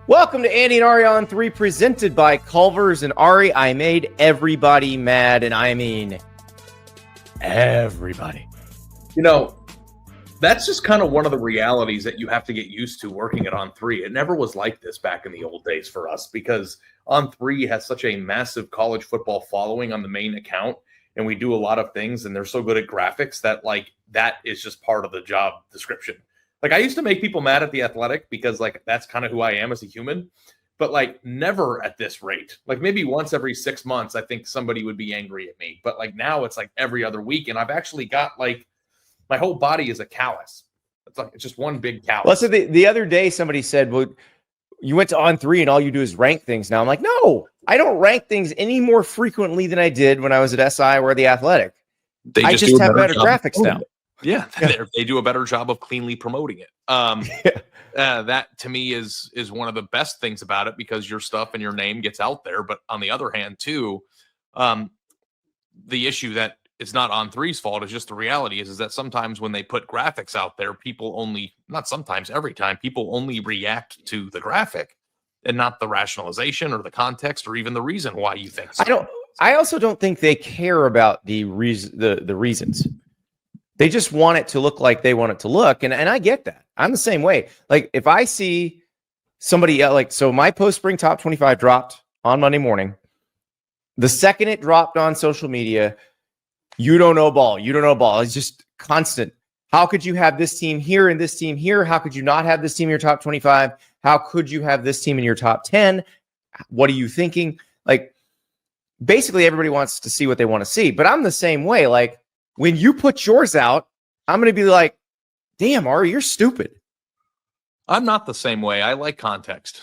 Welcome to Andy and Ari On3, presented by Culver's. And Ari, I made everybody mad, and I mean everybody. You know, that's just kind of one of the realities that you have to get used to working at On3. It never was like this back in the old days for us because On3 has such a massive college football following on the main account, and we do a lot of things, and they're so good at graphics that, like, that is just part of the job description. Like, I used to make people mad at The Athletic because, like, that's kind of who I am as a human, but, like, never at this rate. Like, maybe once every 6 months, I think somebody would be angry at me. But, like, now it's, like, every other week, and I've actually got, like, my whole body is a callus. It's just one big callus. Well, so the other day, somebody said, well, you went to On3 and all you do is rank things now. I'm like, no, I don't rank things any more frequently than I did when I was at SI or The Athletic. I just have better graphics now. Yeah, they do a better job of cleanly promoting it. That to me is one of the best things about it because your stuff and your name gets out there. But on the other hand, too, the issue that it's not On3's fault is just the reality is that sometimes when they put graphics out there, people only, not sometimes, every time, people only react to the graphic and not the rationalization or the context or even the reason why you think so. I also don't think they care about the reasons. They just want it to look like they want it to look. And I get that. I'm the same way. Like, if I see somebody so my post-spring top 25 dropped on Monday morning. The second it dropped on social media, you don't know ball. You don't know ball. It's just constant. How could you have this team here and this team here? How could you not have this team in your top 25? How could you have this team in your top 10? What are you thinking? Like, basically everybody wants to see what they want to see. But I'm the same way. Like, when you put yours out, I'm going to be like, damn, Ari, you're stupid. I'm not the same way. I like context.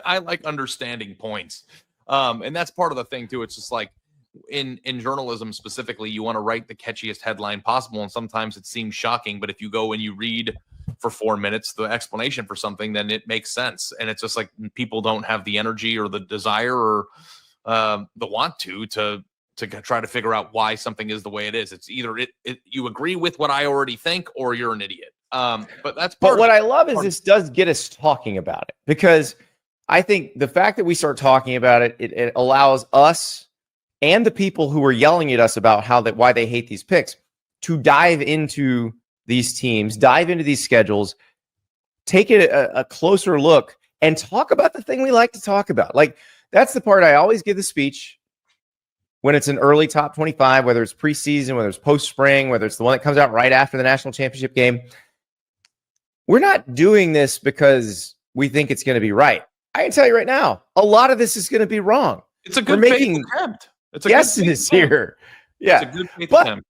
I like understanding points. And that's part of the thing, too. It's just like in journalism specifically, you want to write the catchiest headline possible. And sometimes it seems shocking. But if you go and you read for 4 minutes the explanation for something, then it makes sense. And it's just like people don't have the energy or the desire or the want to try to figure out why something is the way it is. It's either you agree with what I already think or you're an idiot. But that's part But what I love is this does get us talking about it, because I think the fact that we start talking about it, it allows us and the people who are yelling at us about why they hate these picks to dive into these teams, dive into these schedules, take it a closer look and talk about the thing we like to talk about. Like, that's the part I always give the speech when it's an early top 25, whether it's preseason, whether it's post-spring, whether it's the one that comes out right after the national championship game. We're not doing this because we think it's going to be right. I can tell you right now, a lot of this is going to be wrong. It's a good faith attempt. It's a guesses here. Yeah. It's a good faith attempt.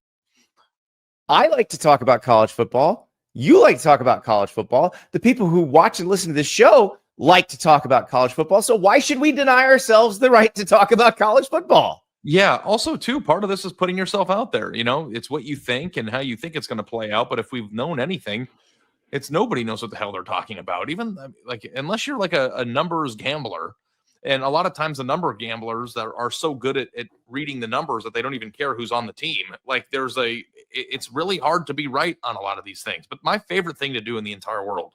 I like to talk about college football. You like to talk about college football. The people who watch and listen to this show like to talk about college football. So why should we deny ourselves the right to talk about college football? Yeah. Also, too, part of this is putting yourself out there. You know, it's what you think and how you think it's going to play out. But if we've known anything, it's nobody knows what the hell they're talking about. Even like, unless you're like a numbers gambler. And a lot of times the number of gamblers that are so good at reading the numbers that they don't even care who's on the team. Like, it's really hard to be right on a lot of these things. But my favorite thing to do in the entire world,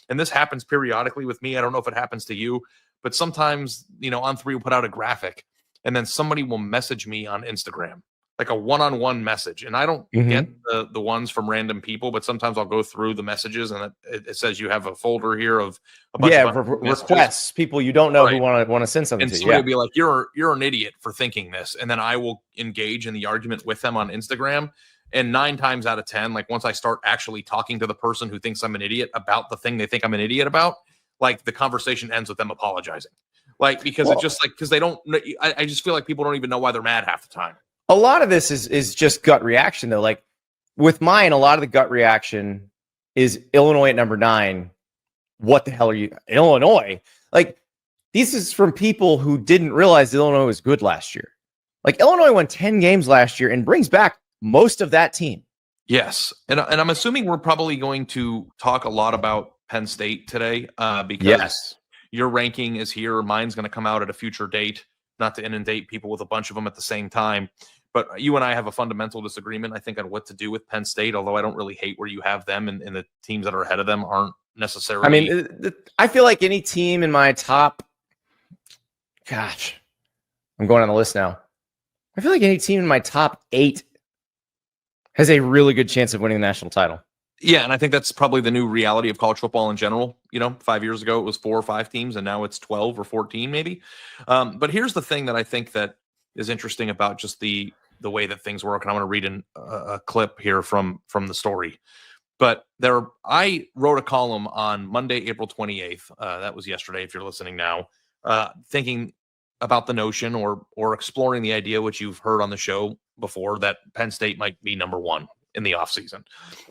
and this happens periodically with me, I don't know if it happens to you, but sometimes, you know, On3 will put out a graphic and then somebody will message me on Instagram, like a one-on-one message. And I don't get the ones from random people, but sometimes I'll go through the messages and it says you have a folder here of a bunch of requests, people you don't know who want to send something and to you. Somebody will be like, you're an idiot for thinking this. And then I will engage in the argument with them on Instagram. And 9 times out of 10, like, once I start actually talking to the person who thinks I'm an idiot about the thing they think I'm an idiot about, like, the conversation ends with them apologizing. Like, because it's just like, because they don't, I just feel like people don't even know why they're mad half the time. A lot of this is just gut reaction, though. Like, with mine, a lot of the gut reaction is Illinois at number 9. What the hell are you, Illinois? Like, this is from people who didn't realize Illinois was good last year. Like, Illinois won 10 games last year and brings back most of that team. Yes. And I'm assuming we're probably going to talk a lot about Penn State today because your ranking is here. Mine's going to come out at a future date, not to inundate people with a bunch of them at the same time. But you and I have a fundamental disagreement, I think, on what to do with Penn State, although I don't really hate where you have them, and the teams that are ahead of them aren't necessarily. I mean, I feel like any team in my top, gosh, I'm going on the list now. I feel like any team in my top 8 has a really good chance of winning the national title. Yeah, and I think that's probably the new reality of college football in general. 5 years ago it was 4 or 5 teams, and now it's 12 or 14 maybe. But here's the thing that I think that is interesting about just the way that things work. And I'm going to read a clip here from the story. But I wrote a column on Monday, April 28th. That was yesterday, if you're listening now, thinking about the notion or exploring the idea, which you've heard on the show before, that Penn State might be number 1 in the offseason.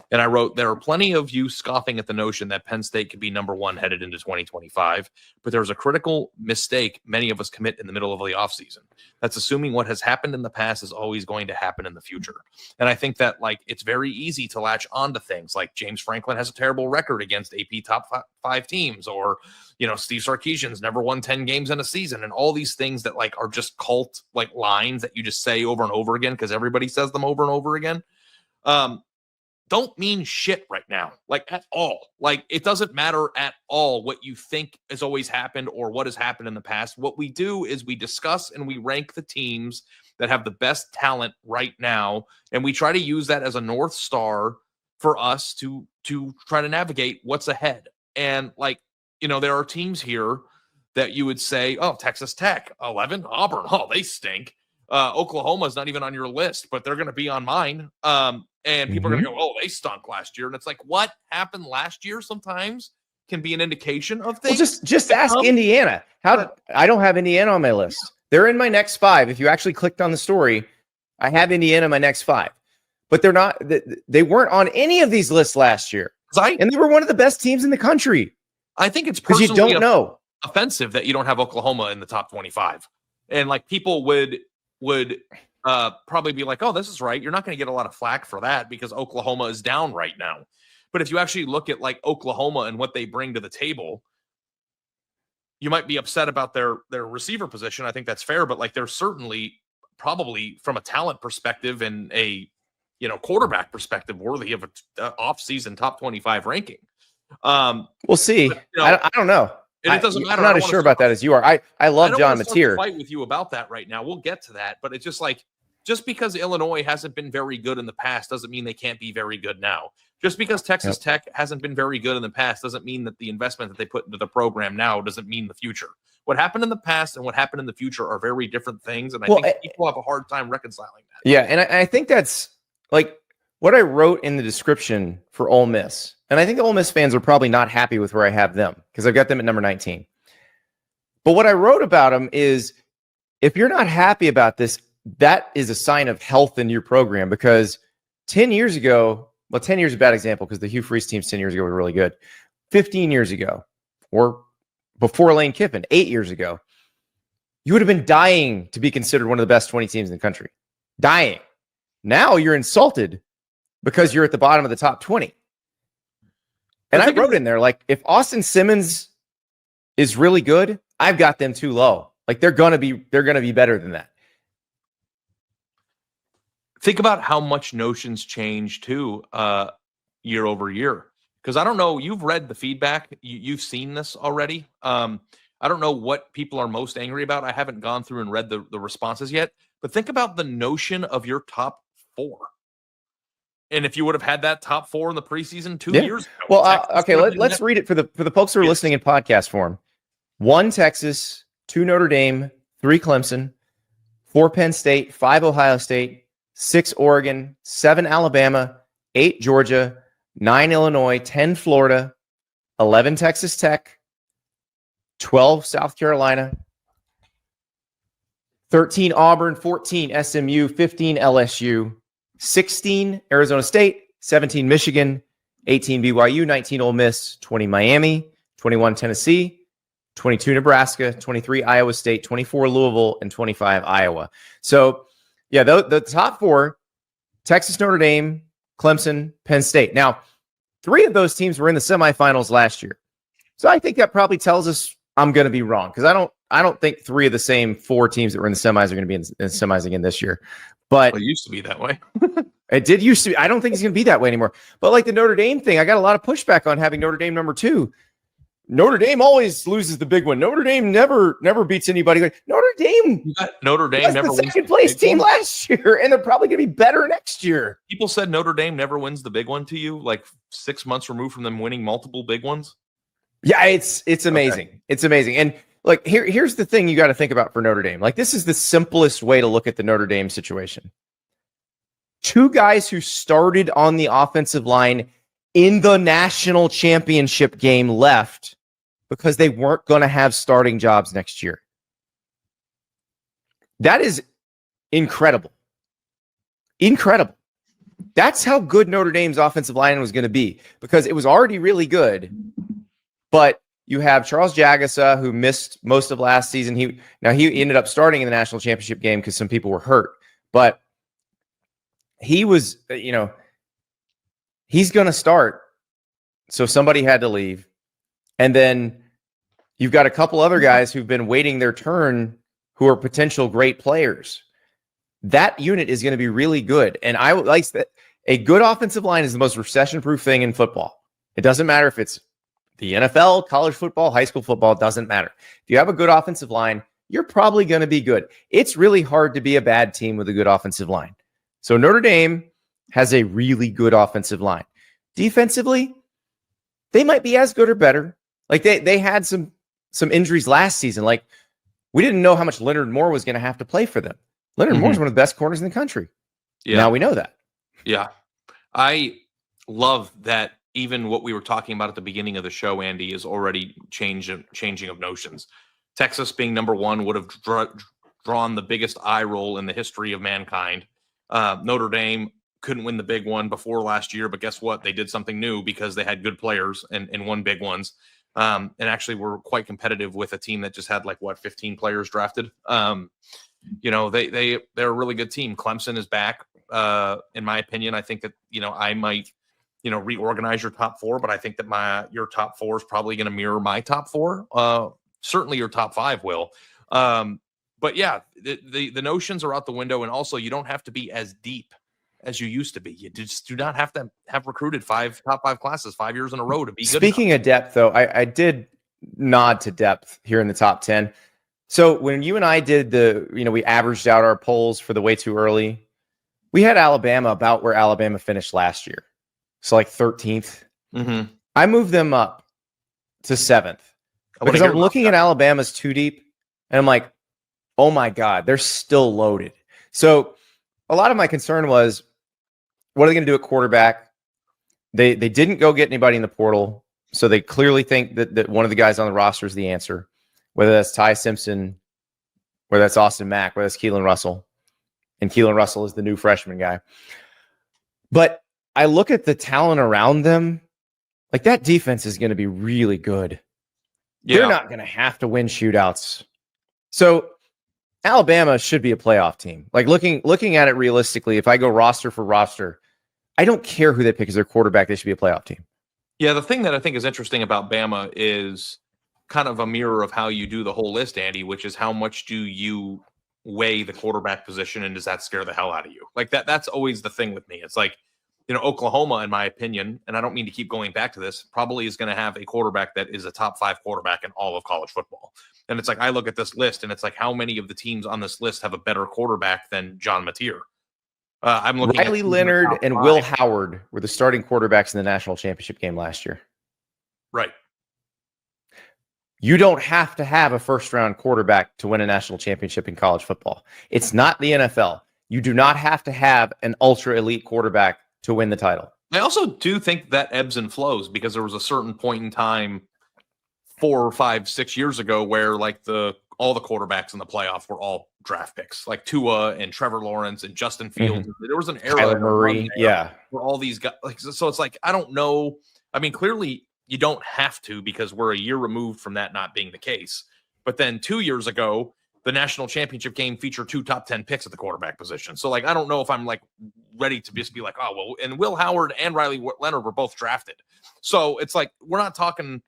And I wrote, there are plenty of you scoffing at the notion that Penn State could be number 1 headed into 2025, but there's a critical mistake many of us commit in the middle of the offseason. That's assuming what has happened in the past is always going to happen in the future. And I think that it's very easy to latch onto things like James Franklin has a terrible record against AP top 5 teams, or Steve Sarkisian's never won 10 games in a season, and all these things that are just cult lines that you just say over and over again because everybody says them over and over again. Don't mean shit right now, at all. It doesn't matter at all what you think has always happened or what has happened in the past. What we do is we discuss and we rank the teams that have the best talent right now, and we try to use that as a North Star for us to try to navigate what's ahead. And there are teams here that you would say, oh, Texas Tech, 11, Auburn, oh, they stink. Oklahoma's not even on your list, but they're going to be on mine. And people are going to go, oh, they stunk last year. And it's what happened last year sometimes can be an indication of things. Well, just ask Indiana. I don't have Indiana on my list. They're in my next 5. If you actually clicked on the story, I have Indiana in my next 5. But they're not. They weren't on any of these lists last year. And they were one of the best teams in the country. I think it's because you don't know offensive that you don't have Oklahoma in the top 25. And people would probably be like, oh, this is right. You're not going to get a lot of flack for that because Oklahoma is down right now. But if you actually look at Oklahoma and what they bring to the table, you might be upset about their receiver position. I think that's fair, but they're certainly probably from a talent perspective and a quarterback perspective worthy of an off-season top 25 ranking. We'll see. But, I don't know. And it doesn't matter. I'm not as sure about that as you are. I love John Mateer. Fight with you about that right now. We'll get to that, but it's just because Illinois hasn't been very good in the past doesn't mean they can't be very good now. Just because Texas Tech hasn't been very good in the past doesn't mean that the investment that they put into the program now doesn't mean the future. What happened in the past and what happened in the future are very different things, and I think people have a hard time reconciling that. Yeah, and I think that's what I wrote in the description for Ole Miss. And I think the Ole Miss fans are probably not happy with where I have them because I've got them at number 19. But what I wrote about them is if you're not happy about this, that is a sign of health in your program because 10 years ago, 10 years is a bad example because the Hugh Freeze teams 10 years ago were really good. 15 years ago, or before Lane Kiffin, 8 years ago, you would have been dying to be considered one of the best 20 teams in the country. Dying. Now you're insulted because you're at the bottom of the top 20. And I wrote in there, if Austin Simmons is really good, I've got them too low. They're gonna be better than that. Think about how much notions change too, year over year. Because I don't know, you've read the feedback, you've seen this already. I don't know what people are most angry about. I haven't gone through and read the responses yet. But think about the notion of your top 4. And if you would have had that top 4 in the preseason 2 years ago. Well, okay, let's read it for the folks who are listening in podcast form. 1 Texas, 2 Notre Dame, 3 Clemson, 4 Penn State, 5 Ohio State, 6 Oregon, 7 Alabama, 8 Georgia, 9 Illinois, 10 Florida, 11 Texas Tech, 12 South Carolina, 13 Auburn, 14 SMU, 15 LSU, 16 Arizona State, 17 Michigan, 18 BYU, 19 Ole Miss, 20 Miami, 21 Tennessee, 22 Nebraska, 23 Iowa State, 24 Louisville, and 25 Iowa. So, yeah, the top 4, Texas, Notre Dame, Clemson, Penn State. Now, 3 of those teams were in the semifinals last year. So I think that probably tells us I'm going to be wrong because I don't think 3 of the same 4 teams that were in the semis are going to be in the semis again this year. But it used to be that way. It did used to be. I don't think it's going to be that way anymore. But like the Notre Dame thing, I got a lot of pushback on having Notre Dame number 2. Notre Dame always loses the big one. Notre Dame never beats anybody. Notre Dame was never the wins second place the team one. last year, and they're probably going to be better next year. People said Notre Dame never wins the big one to you, like 6 months removed from them winning multiple big ones. Yeah, it's amazing. Okay. It's amazing. And like here's the thing you got to think about for Notre Dame. Like this is the simplest way to look at the Notre Dame situation. 2 guys who started on the offensive line in the national championship game left because they weren't going to have starting jobs next year. That is incredible. Incredible. That's how good Notre Dame's offensive line was going to be, because it was already really good. But you have Charles Jagasa, who missed most of last season. He ended up starting in the national championship game because some people were hurt. But he was, he's going to start. So somebody had to leave. And then you've got a couple other guys who've been waiting their turn who are potential great players. That unit is going to be really good. And I would like that. A good offensive line is the most recession-proof thing in football. It doesn't matter if it's the NFL, college football, high school football, it doesn't matter. If you have a good offensive line, you're probably going to be good. It's really hard to be a bad team with a good offensive line. So Notre Dame has a really good offensive line. Defensively, they might be as good or better. Like they had some injuries last season. Like we didn't know how much Leonard Moore was going to have to play for them. Leonard Moore's one of the best corners in the country. Yeah. Now we know that. Yeah. I love that even what we were talking about at the beginning of the show, Andy, is already changing of notions. Texas being number 1 would have drawn the biggest eye roll in the history of mankind. Notre Dame couldn't win the big one before last year, but guess what? They did something new because they had good players and won big ones. And actually were quite competitive with a team that just had 15 players drafted. They're a really good team. Clemson is back. In my opinion, I think that, I might, reorganize your top 4, but I think that your top 4 is probably going to mirror my top 4. Certainly your top 5 will. But yeah, the notions are out the window. And also you don't have to be as deep as you used to be. You just do not have to have recruited top 5 classes 5 years in a row to be good. Speaking of depth, though, I did nod to depth here in the top 10. So when you and I did we averaged out our polls for the way too early, we had Alabama about where Alabama finished last year. So 13th. Mm-hmm. I moved them up to 7th because I'm looking at Alabama's too deep and I'm like, oh my God, they're still loaded. So a lot of my concern was, what are they going to do at quarterback? They didn't go get anybody in the portal. So they clearly think that one of the guys on the roster is the answer, whether that's Ty Simpson, whether that's Austin Mack, whether that's Keelan Russell. And Keelan Russell is the new freshman guy. But I look at the talent around them, that defense is going to be really good. Yeah. They're not going to have to win shootouts. So Alabama should be a playoff team. Looking at it realistically, if I go roster for roster, I don't care who they pick as their quarterback. They should be a playoff team. Yeah, the thing that I think is interesting about Bama is kind of a mirror of how you do the whole list, Andy, which is how much do you weigh the quarterback position, and does that scare the hell out of you? That's always the thing with me. It's Oklahoma, in my opinion, and I don't mean to keep going back to this, probably is going to have a quarterback that is a top 5 quarterback in all of college football. And it's I look at this list and it's how many of the teams on this list have a better quarterback than John Mateer? I'm looking Riley Leonard and 5. Will Howard were the starting quarterbacks in the national championship game last year. Right. You don't have to have a first-round quarterback to win a national championship in college football. It's not the NFL. You do not have to have an ultra-elite quarterback to win the title. I also do think that ebbs and flows, because there was a certain point in time 4 or 5, 6 years ago where all the quarterbacks in the playoff were all draft picks, like Tua and Trevor Lawrence and Justin Fields. Mm-hmm. There was an era Kyler Murray, where all these guys, so it's I don't know. I mean, clearly you don't have to, because we're a year removed from that not being the case. But then 2 years ago, the national championship game featured 2 top 10 picks at the quarterback position. So I don't know if I'm ready to just be oh, well, and Will Howard and Riley Leonard were both drafted. So it's we're not talking,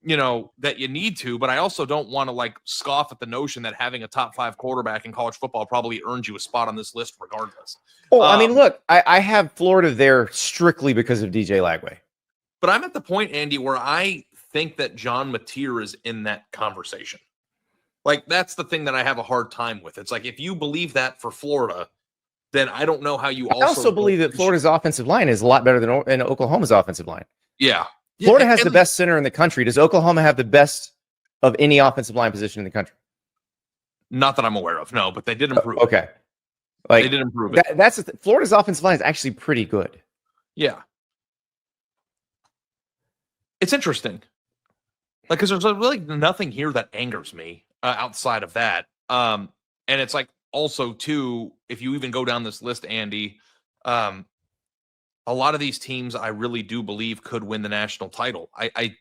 that you need to, but I also don't want to like scoff at the notion that having a top 5 quarterback in college football probably earns you a spot on this list regardless. Oh, I mean, look, I have Florida there strictly because of DJ Lagway. But I'm at the point, Andy, where I think that John Mateer is in that conversation. Like, that's the thing that I have a hard time with. It's like, if you believe that for Florida, then I don't know how you also believe that Florida's offensive line is a lot better than Oklahoma's offensive line. Yeah. Florida has the best center in the country. Does Oklahoma have the best of any offensive line position in the country? Not that I'm aware of, no, but they did improve. Okay. Like, they did improve it. That's Florida's offensive line is actually pretty good. Yeah. It's interesting. Like, because there's really nothing here that angers me outside of that. And it's like, also, too, if you even go down this list, Andy, a lot of these teams I really do believe could win the national title. I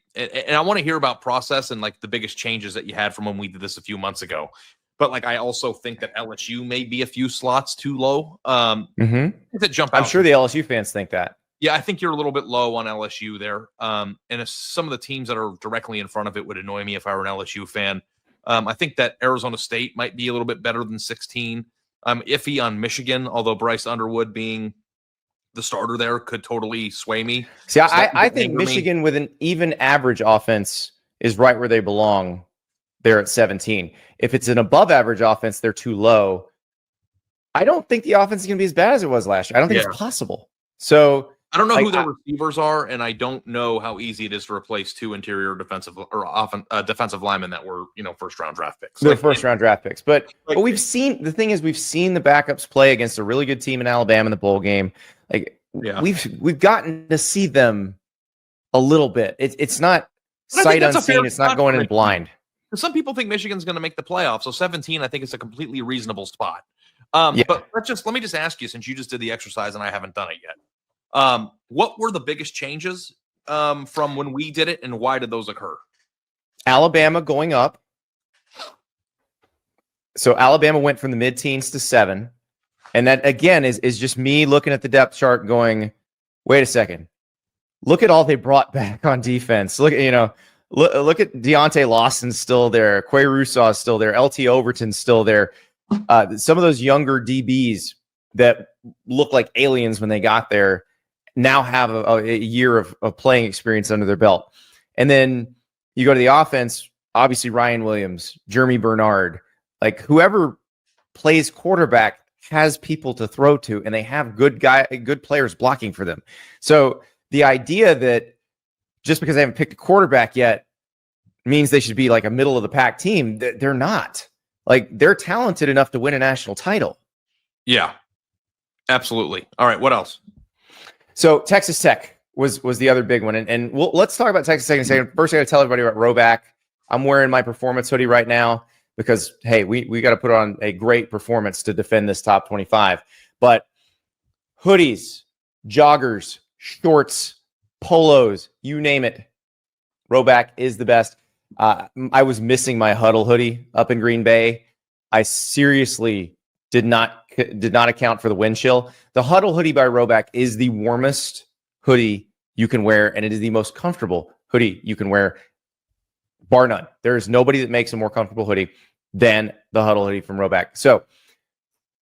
want to hear about process and like the biggest changes that you had from when we did this a few months ago. But like, I also think that LSU may be a few slots too low. That jump out. I'm sure the LSU fans think that. Yeah, I think you're a little bit low on LSU there. And if some of the teams that are directly in front of it would annoy me if I were an LSU fan. I think that Arizona State might be a little bit better than 16. I'm iffy on Michigan, although Bryce Underwood being the starter there could totally sway me. See, so I think Michigan with an even average offense is right where they belong. They're at 17. If it's an above average offense, they're too low. I don't think the offense is going to be as bad as it was last year. I don't think it's possible. So I don't know who their receivers are, and I don't know how easy it is to replace 2 interior defensive linemen that were, first round draft picks. They're first round draft picks. But we've seen the backups play against a really good team in Alabama in the bowl game. Like, we've gotten to see them a little bit. It's not sight unseen. It's not going in blind. Some people think Michigan's going to make the playoffs. So 17, I think, is a completely reasonable spot. But let me just ask you, since you just did the exercise and I haven't done it yet. What were the biggest changes from when we did it, and why did those occur? Alabama going up. So Alabama went from the mid-teens to 7. And that, again, is just me looking at the depth chart going, wait a second. Look at all they brought back on defense. Look at Deontay Lawson's still there. Quay Rousseau's still there. LT Overton's still there. Some of those younger DBs that look like aliens when they got there now have a year of playing experience under their belt. And then you go to the offense, obviously Ryan Williams, Jeremy Bernard, like whoever plays quarterback has people to throw to, and they have good players blocking for them. So the idea that just because they haven't picked a quarterback yet means they should be like a middle of the pack team, they're not. Like, they're talented enough to win a national title. Yeah, absolutely. All right, what else? So Texas Tech was the other big one. And let's talk about Texas Tech in a second. First, I got to tell everybody about Rhoback. I'm wearing my performance hoodie right now because, hey, we got to put on a great performance to defend this top 25. But hoodies, joggers, shorts, polos, you name it, Rhoback is the best. I was missing my Huddle hoodie up in Green Bay. I seriously did not account for the wind chill. The Huddle hoodie by Rhoback is the warmest hoodie you can wear, and it is the most comfortable hoodie you can wear, bar none. There is nobody that makes a more comfortable hoodie than the Huddle hoodie from Rhoback. So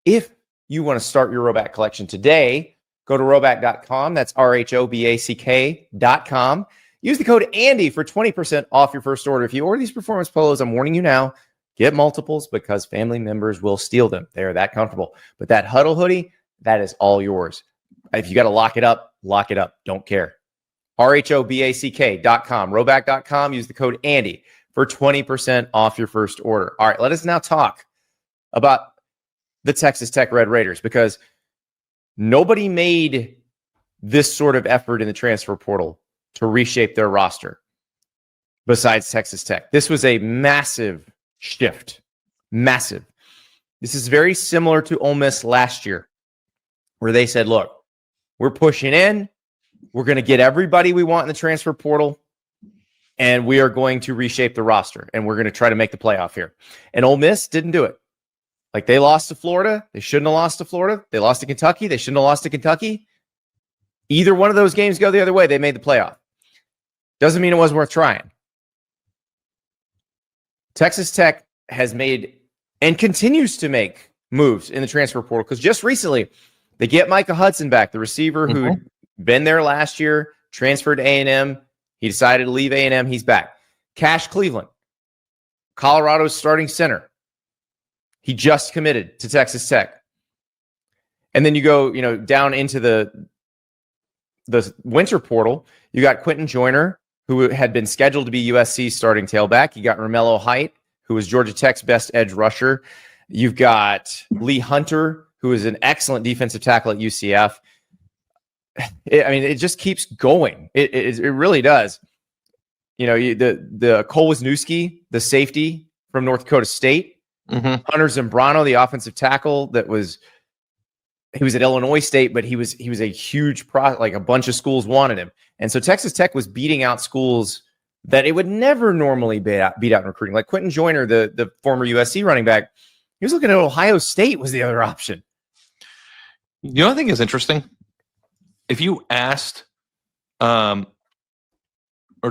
if you want to start your Rhoback collection today, go to rhoback.com. That's RHOBACK.com. Use the code Andy for 20% off your first order. If you order these performance polos, I'm warning you now, get multiples because family members will steal them. They're that comfortable. But that Huddle hoodie, that is all yours. If you got to lock it up, lock it up. Don't care. RHOBACK.com, rhoback.com. Use the code Andy for 20% off your first order. All right, let us now talk about the Texas Tech Red Raiders, because nobody made this sort of effort in the transfer portal to reshape their roster besides Texas Tech. This was a massive shift. Massive. This is very similar to Ole Miss last year, where they said, look, we're pushing in. We're going to get everybody we want in the transfer portal, and we are going to reshape the roster, and we're going to try to make the playoff here. And Ole Miss didn't do it. Like, they lost to Florida. They shouldn't have lost to Florida. They lost to Kentucky. They shouldn't have lost to Kentucky. Either one of those games go the other way, they made the playoff. Doesn't mean it wasn't worth trying. Texas Tech has made and continues to make moves in the transfer portal because just recently they get Micah Hudson back, the receiver who'd been there last year, transferred to A&M. He decided to leave A&M. He's back. Cash Cleveland, Colorado's starting center. He just committed to Texas Tech. And then you go, down into the winter portal. You got Quentin Joyner, who had been scheduled to be USC's starting tailback. You got Romello Height, who was Georgia Tech's best edge rusher. You've got Lee Hunter, who is an excellent defensive tackle at UCF. It just keeps going. It really does. The Cole Wisniewski, the safety from North Dakota State. Hunter Zambrano, the offensive tackle he was at Illinois State, but he was a huge like a bunch of schools wanted him. And so Texas Tech was beating out schools that it would never normally beat out in recruiting. Like Quentin Joyner, the former USC running back, he was looking at Ohio State was the other option. The only thing is interesting. If you asked or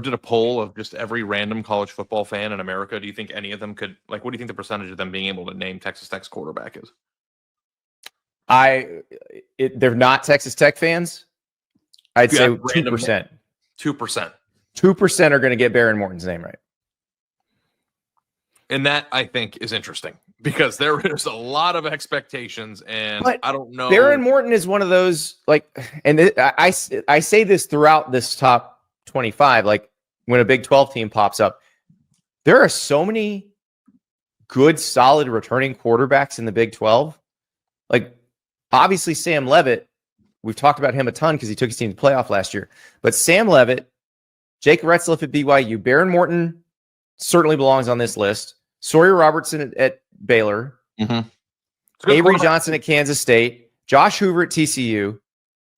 did a poll of just every random college football fan in America, do you think any of them could, what do you think the percentage of them being able to name Texas Tech's quarterback is? They're not Texas Tech fans. I'd say 2%. 2%. 2% are going to get Baron Morton's name right. And that, I think, is interesting because there is a lot of expectations, and I don't know. Baron Morton is one of those, I say this throughout this top 25, when a Big 12 team pops up, there are so many good, solid returning quarterbacks in the Big 12. Obviously, Sam Leavitt, we've talked about him a ton because he took his team to the playoff last year. But Sam Leavitt, Jake Retzlaff at BYU, Baron Morton certainly belongs on this list. Sawyer Robertson at Baylor, Avery Johnson at Kansas State, Josh Hoover at TCU.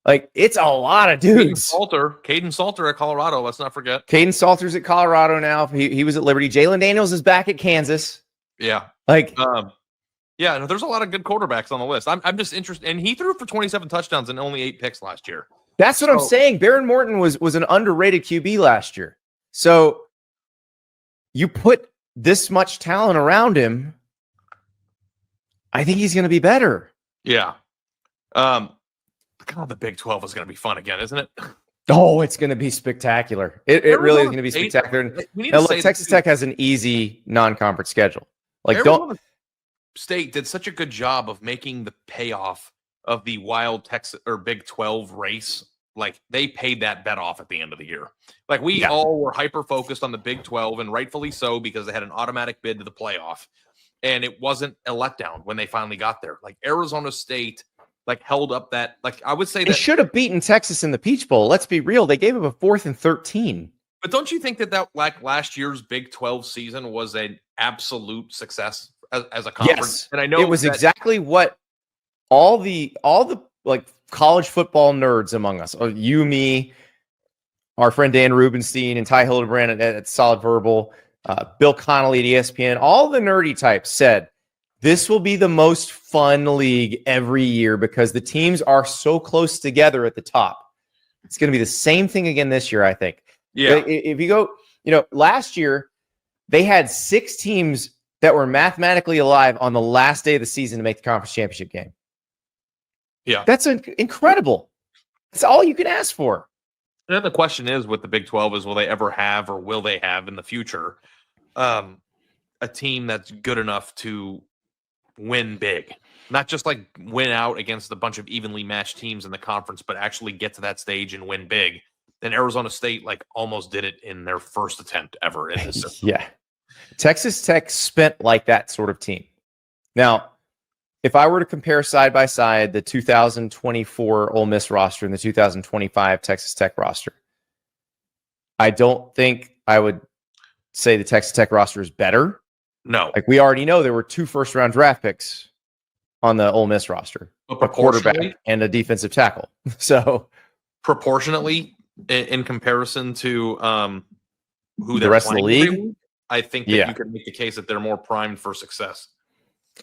It's a lot of dudes. Caden Salter at Colorado. Let's not forget. Caden Salter's at Colorado now. He was at Liberty. Jalen Daniels is back at Kansas. Yeah. Yeah, no, there's a lot of good quarterbacks on the list. I'm just interested. And he threw for 27 touchdowns and only 8 picks last year. That's what I'm saying. Baron Morton was an underrated QB last year. So you put this much talent around him, I think he's going to be better. Yeah. The Big 12 is going to be fun again, isn't it? Oh, it's going to be spectacular. It really is going to be spectacular. Now, look, Texas Tech has an easy non-conference schedule. State did such a good job of making the payoff of the wild Texas or Big 12 race. They paid that bet off at the end of the year. All were hyper focused on the Big 12, and rightfully so, because they had an automatic bid to the playoff. And it wasn't a letdown when they finally got there. Arizona State held up that, I would say they should have beaten Texas in the Peach Bowl. Let's be real. They gave up a 4th and 13. But don't you think that last year's Big 12 season was an absolute success as a conference? Yes. And I know it was exactly what all the college football nerds among us, you, me, our friend Dan Rubenstein and Ty Hildebrand at Solid Verbal, Bill Connolly at ESPN, all the nerdy types said, this will be the most fun league every year because the teams are so close together at the top. It's going to be the same thing again this year, I think. Yeah. If you go, last year they had 6 teams that were mathematically alive on the last day of the season to make the conference championship game. Yeah. That's incredible. That's all you can ask for. And then the question is with the Big 12 is, will they ever have, or will they have in the future, a team that's good enough to win big? Not just win out against a bunch of evenly matched teams in the conference, but actually get to that stage and win big. And Arizona State almost did it in their first attempt ever in this system. Yeah. Texas Tech spent like that sort of team. Now, if I were to compare side by side the 2024 Ole Miss roster and the 2025 Texas Tech roster, I don't think I would say the Texas Tech roster is better. No. We already know there were 2 first-round draft picks on the Ole Miss roster, a quarterback and a defensive tackle. So proportionately, in comparison to who the rest of the league, I think that you could make the case that they're more primed for success.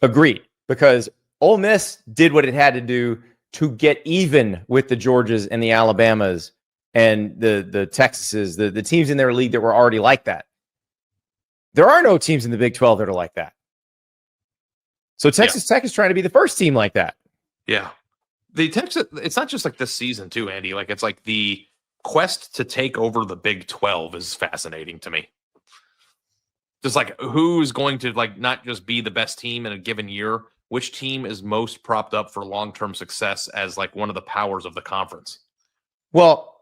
Agreed, because Ole Miss did what it had to do to get even with the Georgias and the Alabamas and the Texases, the teams in their league that were already like that. There are no teams in the Big 12 that are like that. So Texas Tech is trying to be the first team like that. Yeah. The Texas, it's not just like this season too, Andy. Like it's like the quest to take over the Big 12 is fascinating to me. Just like who's going to like not just be the best team in a given year, which team is most propped up for long-term success as like one of the powers of the conference. Well,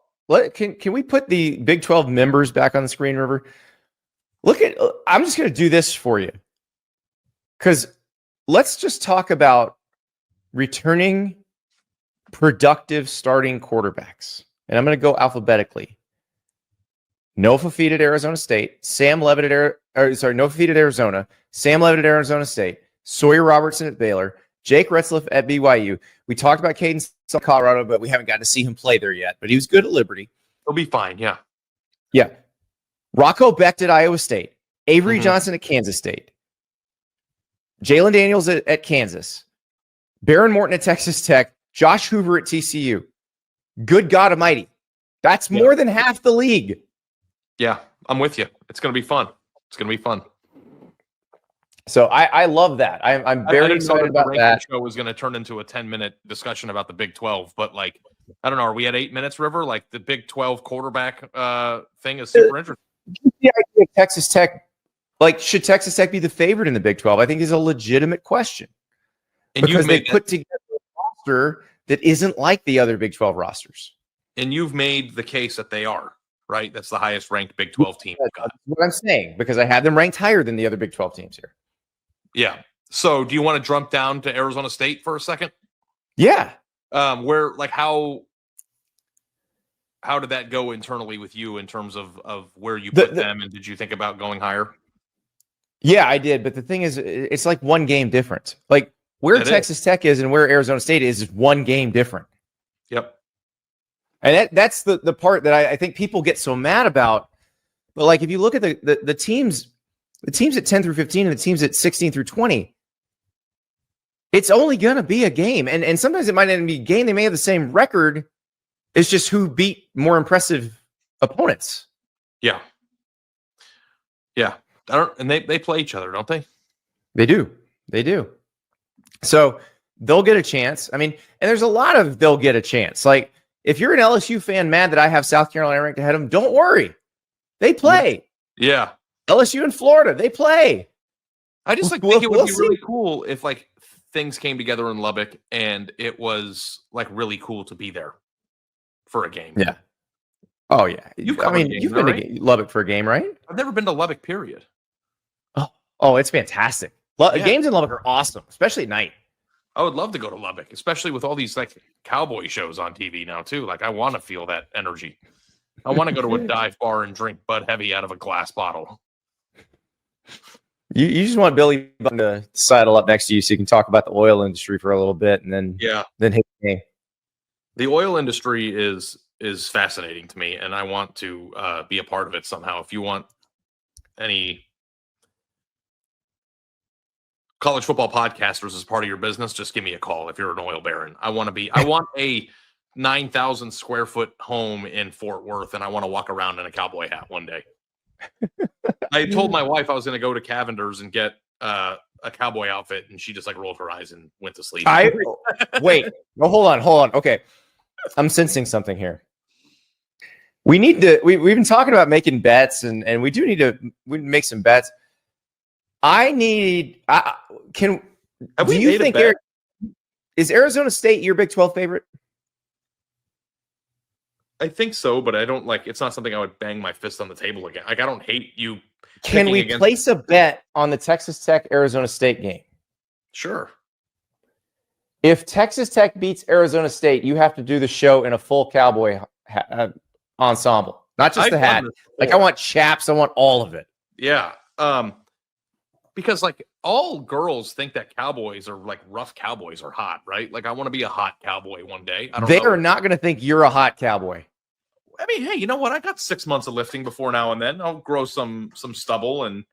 can we put the Big 12 members back on the screen, River? I'm just going to do this for you. Because let's just talk about returning productive starting quarterbacks. And I'm going to go alphabetically. Noah Fafita at Arizona State, Noah Fafita at Arizona, Sam Levitt at Arizona State, Sawyer Robertson at Baylor, Jake Retzlaff at BYU. We talked about Caden in Colorado, but we haven't gotten to see him play there yet. But he was good at Liberty. He'll be fine, yeah. Yeah. Rocco Becht at Iowa State, Avery Johnson at Kansas State, Jalen Daniels at Kansas, Baron Morton at Texas Tech, Josh Hoover at TCU. Good God Almighty. That's more than half the league. Yeah, I'm with you. It's going to be fun. It's going to be fun. So I love that. I'm very excited about that. The show was going to turn into a 10-minute discussion about the Big 12, but like, I don't know. Are we at 8 minutes, River? Like the Big 12 quarterback thing is super interesting. The idea of Texas Tech, like, should Texas Tech be the favorite in the Big 12? I think is a legitimate question. And because they put together a roster that isn't like the other Big 12 rosters. And you've made the case that they are, right? That's the highest ranked Big 12 team. That's what I'm saying, because I have them ranked higher than the other Big 12 teams here. Yeah. So do you want to jump down to Arizona State for a second? Yeah. Where, like, how did that go internally with you in terms of where you put them, and did you think about going higher? Yeah, I did. But the thing is, it's like one game difference. Like where Texas Tech is and where Arizona State is one game different. Yep. And that's the part that I think people get so mad about. But like, if you look at the teams at 10 through 15 and the teams at 16 through 20, it's only going to be a game. And sometimes it might not even be a game. They may have the same record. It's just who beat more impressive opponents. Yeah. Yeah. And they play each other, don't they? They do. They do. So they'll get a chance. I mean, and there's a lot of they'll get a chance. Like, if you're an LSU fan mad that I have South Carolina ranked ahead of them, don't worry. They play. Yeah. LSU in Florida, they play. I just think it would be really cool if like things came together in Lubbock and it was like really cool to be there for a game. Yeah. Oh yeah. You've been to Lubbock for a game, right? I've never been to Lubbock, period. Oh, it's fantastic. Games in Lubbock are awesome, especially at night. I would love to go to Lubbock, especially with all these like cowboy shows on TV now too. Like I want to feel that energy. I want to go to a dive bar and drink Bud Heavy out of a glass bottle. You just want Billy Button to sidle up next to you so you can talk about the oil industry for a little bit and then hit the game. The oil industry is fascinating to me, and I want to be a part of it somehow. If you want any college football podcasters as part of your business, just give me a call if you're an oil baron. I want a 9,000 square foot home in Fort Worth, and I want to walk around in a cowboy hat one day. I told my wife I was going to go to Cavender's and get a cowboy outfit, and she just like rolled her eyes and went to sleep. Wait, no, hold on. Okay. I'm sensing something here. We need to, we've been talking about making bets and we do need to make some bets. Is Arizona State your Big 12 favorite? I think so, but I don't like, it's not something I would bang my fist on the table again. Like, I don't hate you. Can we place a bet on the Texas Tech Arizona State game? Sure. If Texas Tech beats Arizona State, you have to do the show in a full cowboy ensemble, not just the hat. Like, I want chaps. I want all of it. Yeah. Because like all girls think that cowboys are like rough cowboys are hot, right? Like I want to be a hot cowboy one day. They are not going to think you're a hot cowboy. I mean, hey, you know what? I got 6 months of lifting before now and then. I'll grow some stubble and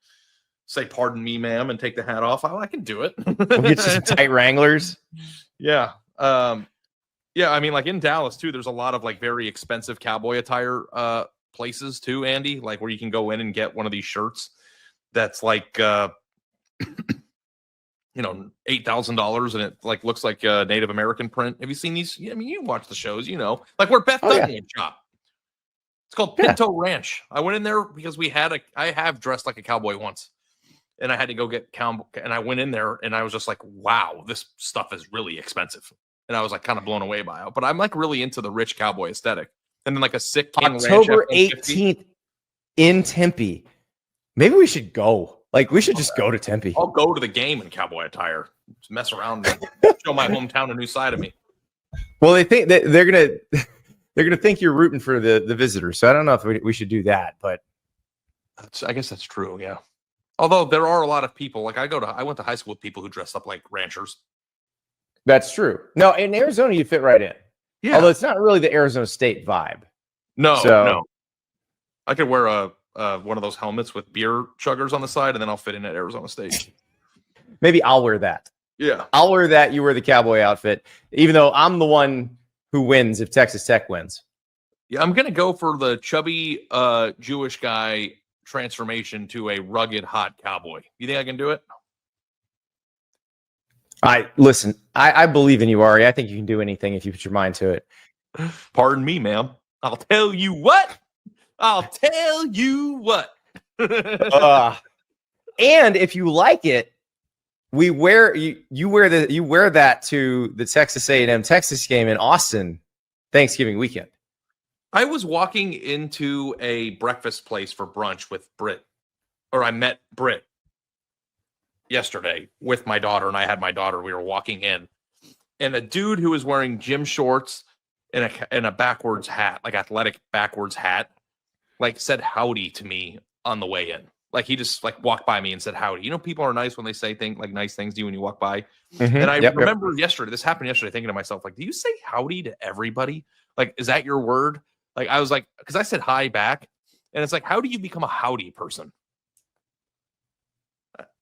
say, "Pardon me, ma'am," and take the hat off. I can do it. We'll get you some tight Wranglers. Yeah. Yeah. I mean, like in Dallas too, there's a lot of like very expensive cowboy attire places too, Andy, like where you can go in and get one of these shirts that's like $8,000 and it like looks like a Native American print. Have you seen these? I mean, you watch the shows, like where Beth Dutton would shop. It's called Pinto Ranch. I went in there because I have dressed like a cowboy once, and I had to go get cowboy. And I went in there and I was just like, wow, this stuff is really expensive. And I was like kind of blown away by it. But I'm like really into the rich cowboy aesthetic. And then like a sick King October 18th in Tempe. Maybe we should go. Like we should just go to Tempe. I'll go to the game in cowboy attire. Just mess around and show my hometown a new side of me. Well, they think that they're gonna think you're rooting for the visitors. So I don't know if we should do that, but I guess that's true. Yeah. Although there are a lot of people, like I went to high school with people who dressed up like ranchers. That's true. No, in Arizona you fit right in. Yeah. Although it's not really the Arizona State vibe. No. I could wear one of those helmets with beer chuggers on the side, and then I'll fit in at Arizona State. Maybe I'll wear that. Yeah. I'll wear that. You wear the cowboy outfit, even though I'm the one who wins if Texas Tech wins. Yeah, I'm gonna go for the chubby Jewish guy transformation to a rugged hot cowboy. You think I can do it? I believe in you, Ari. I think you can do anything if you put your mind to it. Pardon me, ma'am. I'll tell you what. And if you like it, you wear that to the Texas A&M Texas game in Austin Thanksgiving weekend. I was walking into a breakfast place for brunch with Britt, or I met Britt yesterday with my daughter, and I had my daughter. We were walking in, and a dude who was wearing gym shorts and a backwards hat, like athletic backwards hat, like said howdy to me on the way in. Like he just like walked by me and said howdy. You know, people are nice when they say things like nice things to you when you walk by. Mm-hmm. And I remember this happened yesterday, thinking to myself, like, do you say howdy to everybody? Like, is that your word? Like, I was like, because I said hi back, and it's like, how do you become a howdy person?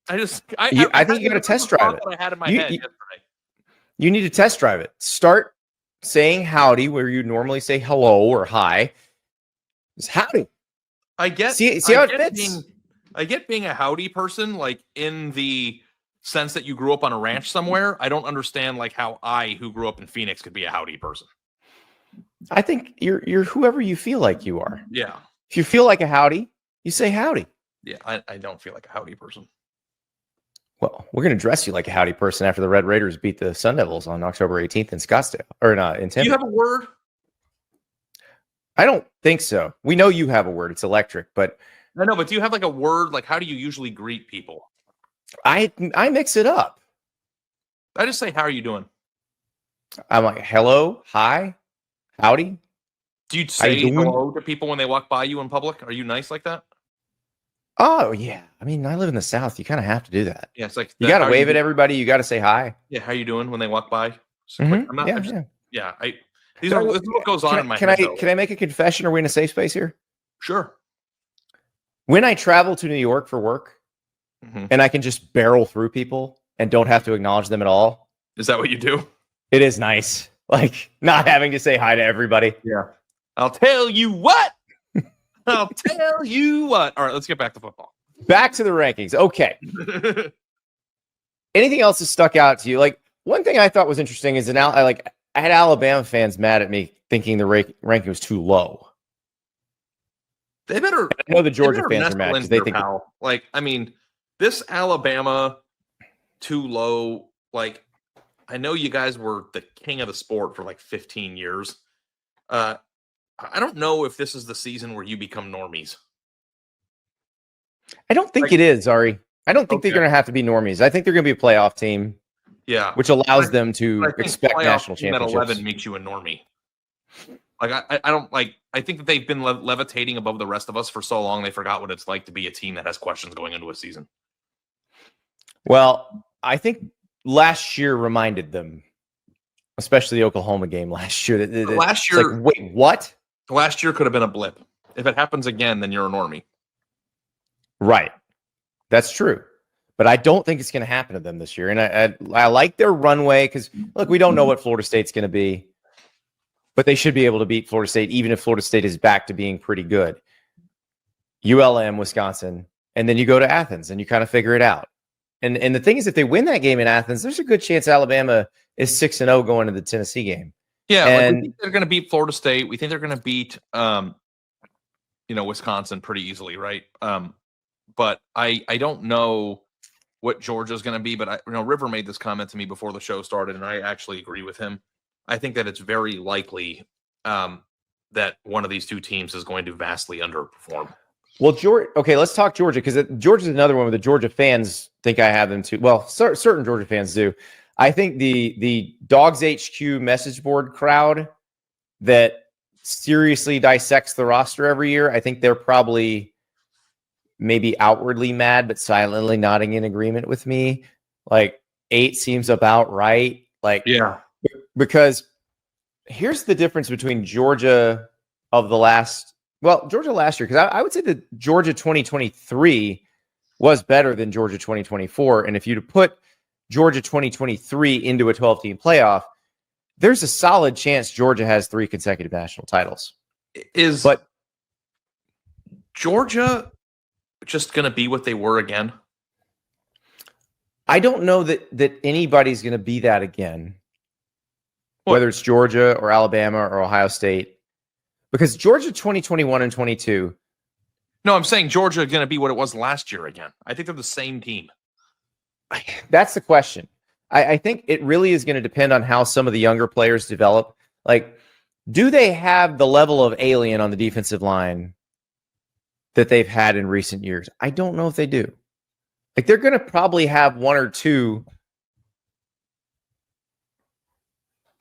I think you got to test drive it. I had in my head yesterday. You need to test drive it. Start saying howdy where you normally say hello or hi. It's howdy. I get see how it fits. I get being a howdy person, like in the sense that you grew up on a ranch somewhere. I don't understand like how I, who grew up in Phoenix, could be a howdy person. I think you're whoever you feel like you are. Yeah. If you feel like a howdy, you say howdy. Yeah, I don't feel like a howdy person. Well, we're going to dress you like a howdy person after the Red Raiders beat the Sun Devils on October 18th in Scottsdale, or not in Tempe. Do you have a word? I don't think so. We know you have a word. It's electric, but I know. But do you have like a word? Like, how do you usually greet people? I mix it up. I just say, "How are you doing?" I'm like, "Hello, hi, howdy." Do you say hello to people when they walk by you in public? Are you nice like that? Oh yeah. I mean, I live in the South. You kind of have to do that. Yeah, it's like you got to wave at everybody. You got to say hi. Yeah, how you doing when they walk by? Mm-hmm. I'm not. This is what goes on in my head. Can I make a confession? Are we in a safe space here? Sure. When I travel to New York for work, and I can just barrel through people and don't have to acknowledge them at all. Is that what you do? It is nice. Like not having to say hi to everybody. Yeah. I'll tell you what. I'll tell you what. All right, let's get back to football. Back to the rankings. Okay. Anything else that stuck out to you? Like one thing I thought was interesting is I had Alabama fans mad at me thinking the ranking was too low. They better. I know the Georgia fans are mad because they think. Like, I mean, this Alabama too low. Like, I know you guys were the king of the sport for like 15 years. I don't know if this is the season where you become normies. I don't think it is, Ari. I don't think they're going to have to be normies. I think they're going to be a playoff team. Yeah, which allows them to expect national championships. At 11 makes you a normie. Like I don't like. I think that they've been levitating above the rest of us for so long they forgot what it's like to be a team that has questions going into a season. Well, I think last year reminded them, especially the Oklahoma game last year. Last year, like, wait, what? Last year could have been a blip. If it happens again, then you're a normie. Right, that's true. But I don't think it's going to happen to them this year. And I like their runway because, look, we don't know what Florida State's going to be. But they should be able to beat Florida State, even if Florida State is back to being pretty good. ULM, Wisconsin, and then you go to Athens and you kind of figure it out. And the thing is, if they win that game in Athens, there's a good chance Alabama is 6-0 going to the Tennessee game. Yeah, and like we think they're going to beat Florida State. We think they're going to beat, Wisconsin pretty easily, right? But I don't know what Georgia's going to be. But River made this comment to me before the show started, and I actually agree with him. I think that it's very likely that one of these two teams is going to vastly underperform. Well, Georgia. Okay, let's talk Georgia, because Georgia's another one where the Georgia fans think I have them too. Well, certain Georgia fans do. I think the Dogs HQ message board crowd that seriously dissects the roster every year, I think they're probably maybe outwardly mad, but silently nodding in agreement with me. Like 8 seems about right. Like, yeah, because here's the difference between Georgia of the Georgia last year, because I would say that Georgia 2023 was better than Georgia 2024. And if you put Georgia 2023 into a 12-team playoff, there's a solid chance Georgia has 3 consecutive national titles. But Georgia just going to be what they were again? I don't know that anybody's going to be that again, whether it's Georgia or Alabama or Ohio State, because Georgia 2021 and 22. No, I'm saying Georgia is going to be what it was last year again. I think they're the same team. That's the question. I think it really is going to depend on how some of the younger players develop. Like, do they have the level of alien on the defensive line that they've had in recent years? I don't know if they do. Like, they're going to probably have 1 or 2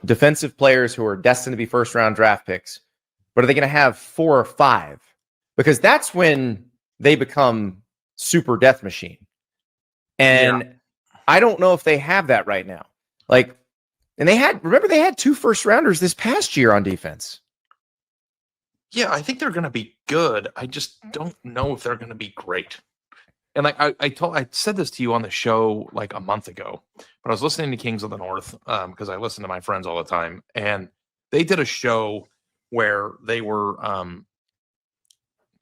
defensive players who are destined to be first-round draft picks, but are they going to have 4 or 5? Because that's when they become super death machine. And I don't know if they have that right now. Like, and they had 2 first-rounders this past year on defense. Yeah, I think they're going to be good. I just don't know if they're going to be great. And like I said this to you on the show like a month ago, but I was listening to Kings of the North because I listen to my friends all the time, and they did a show where they were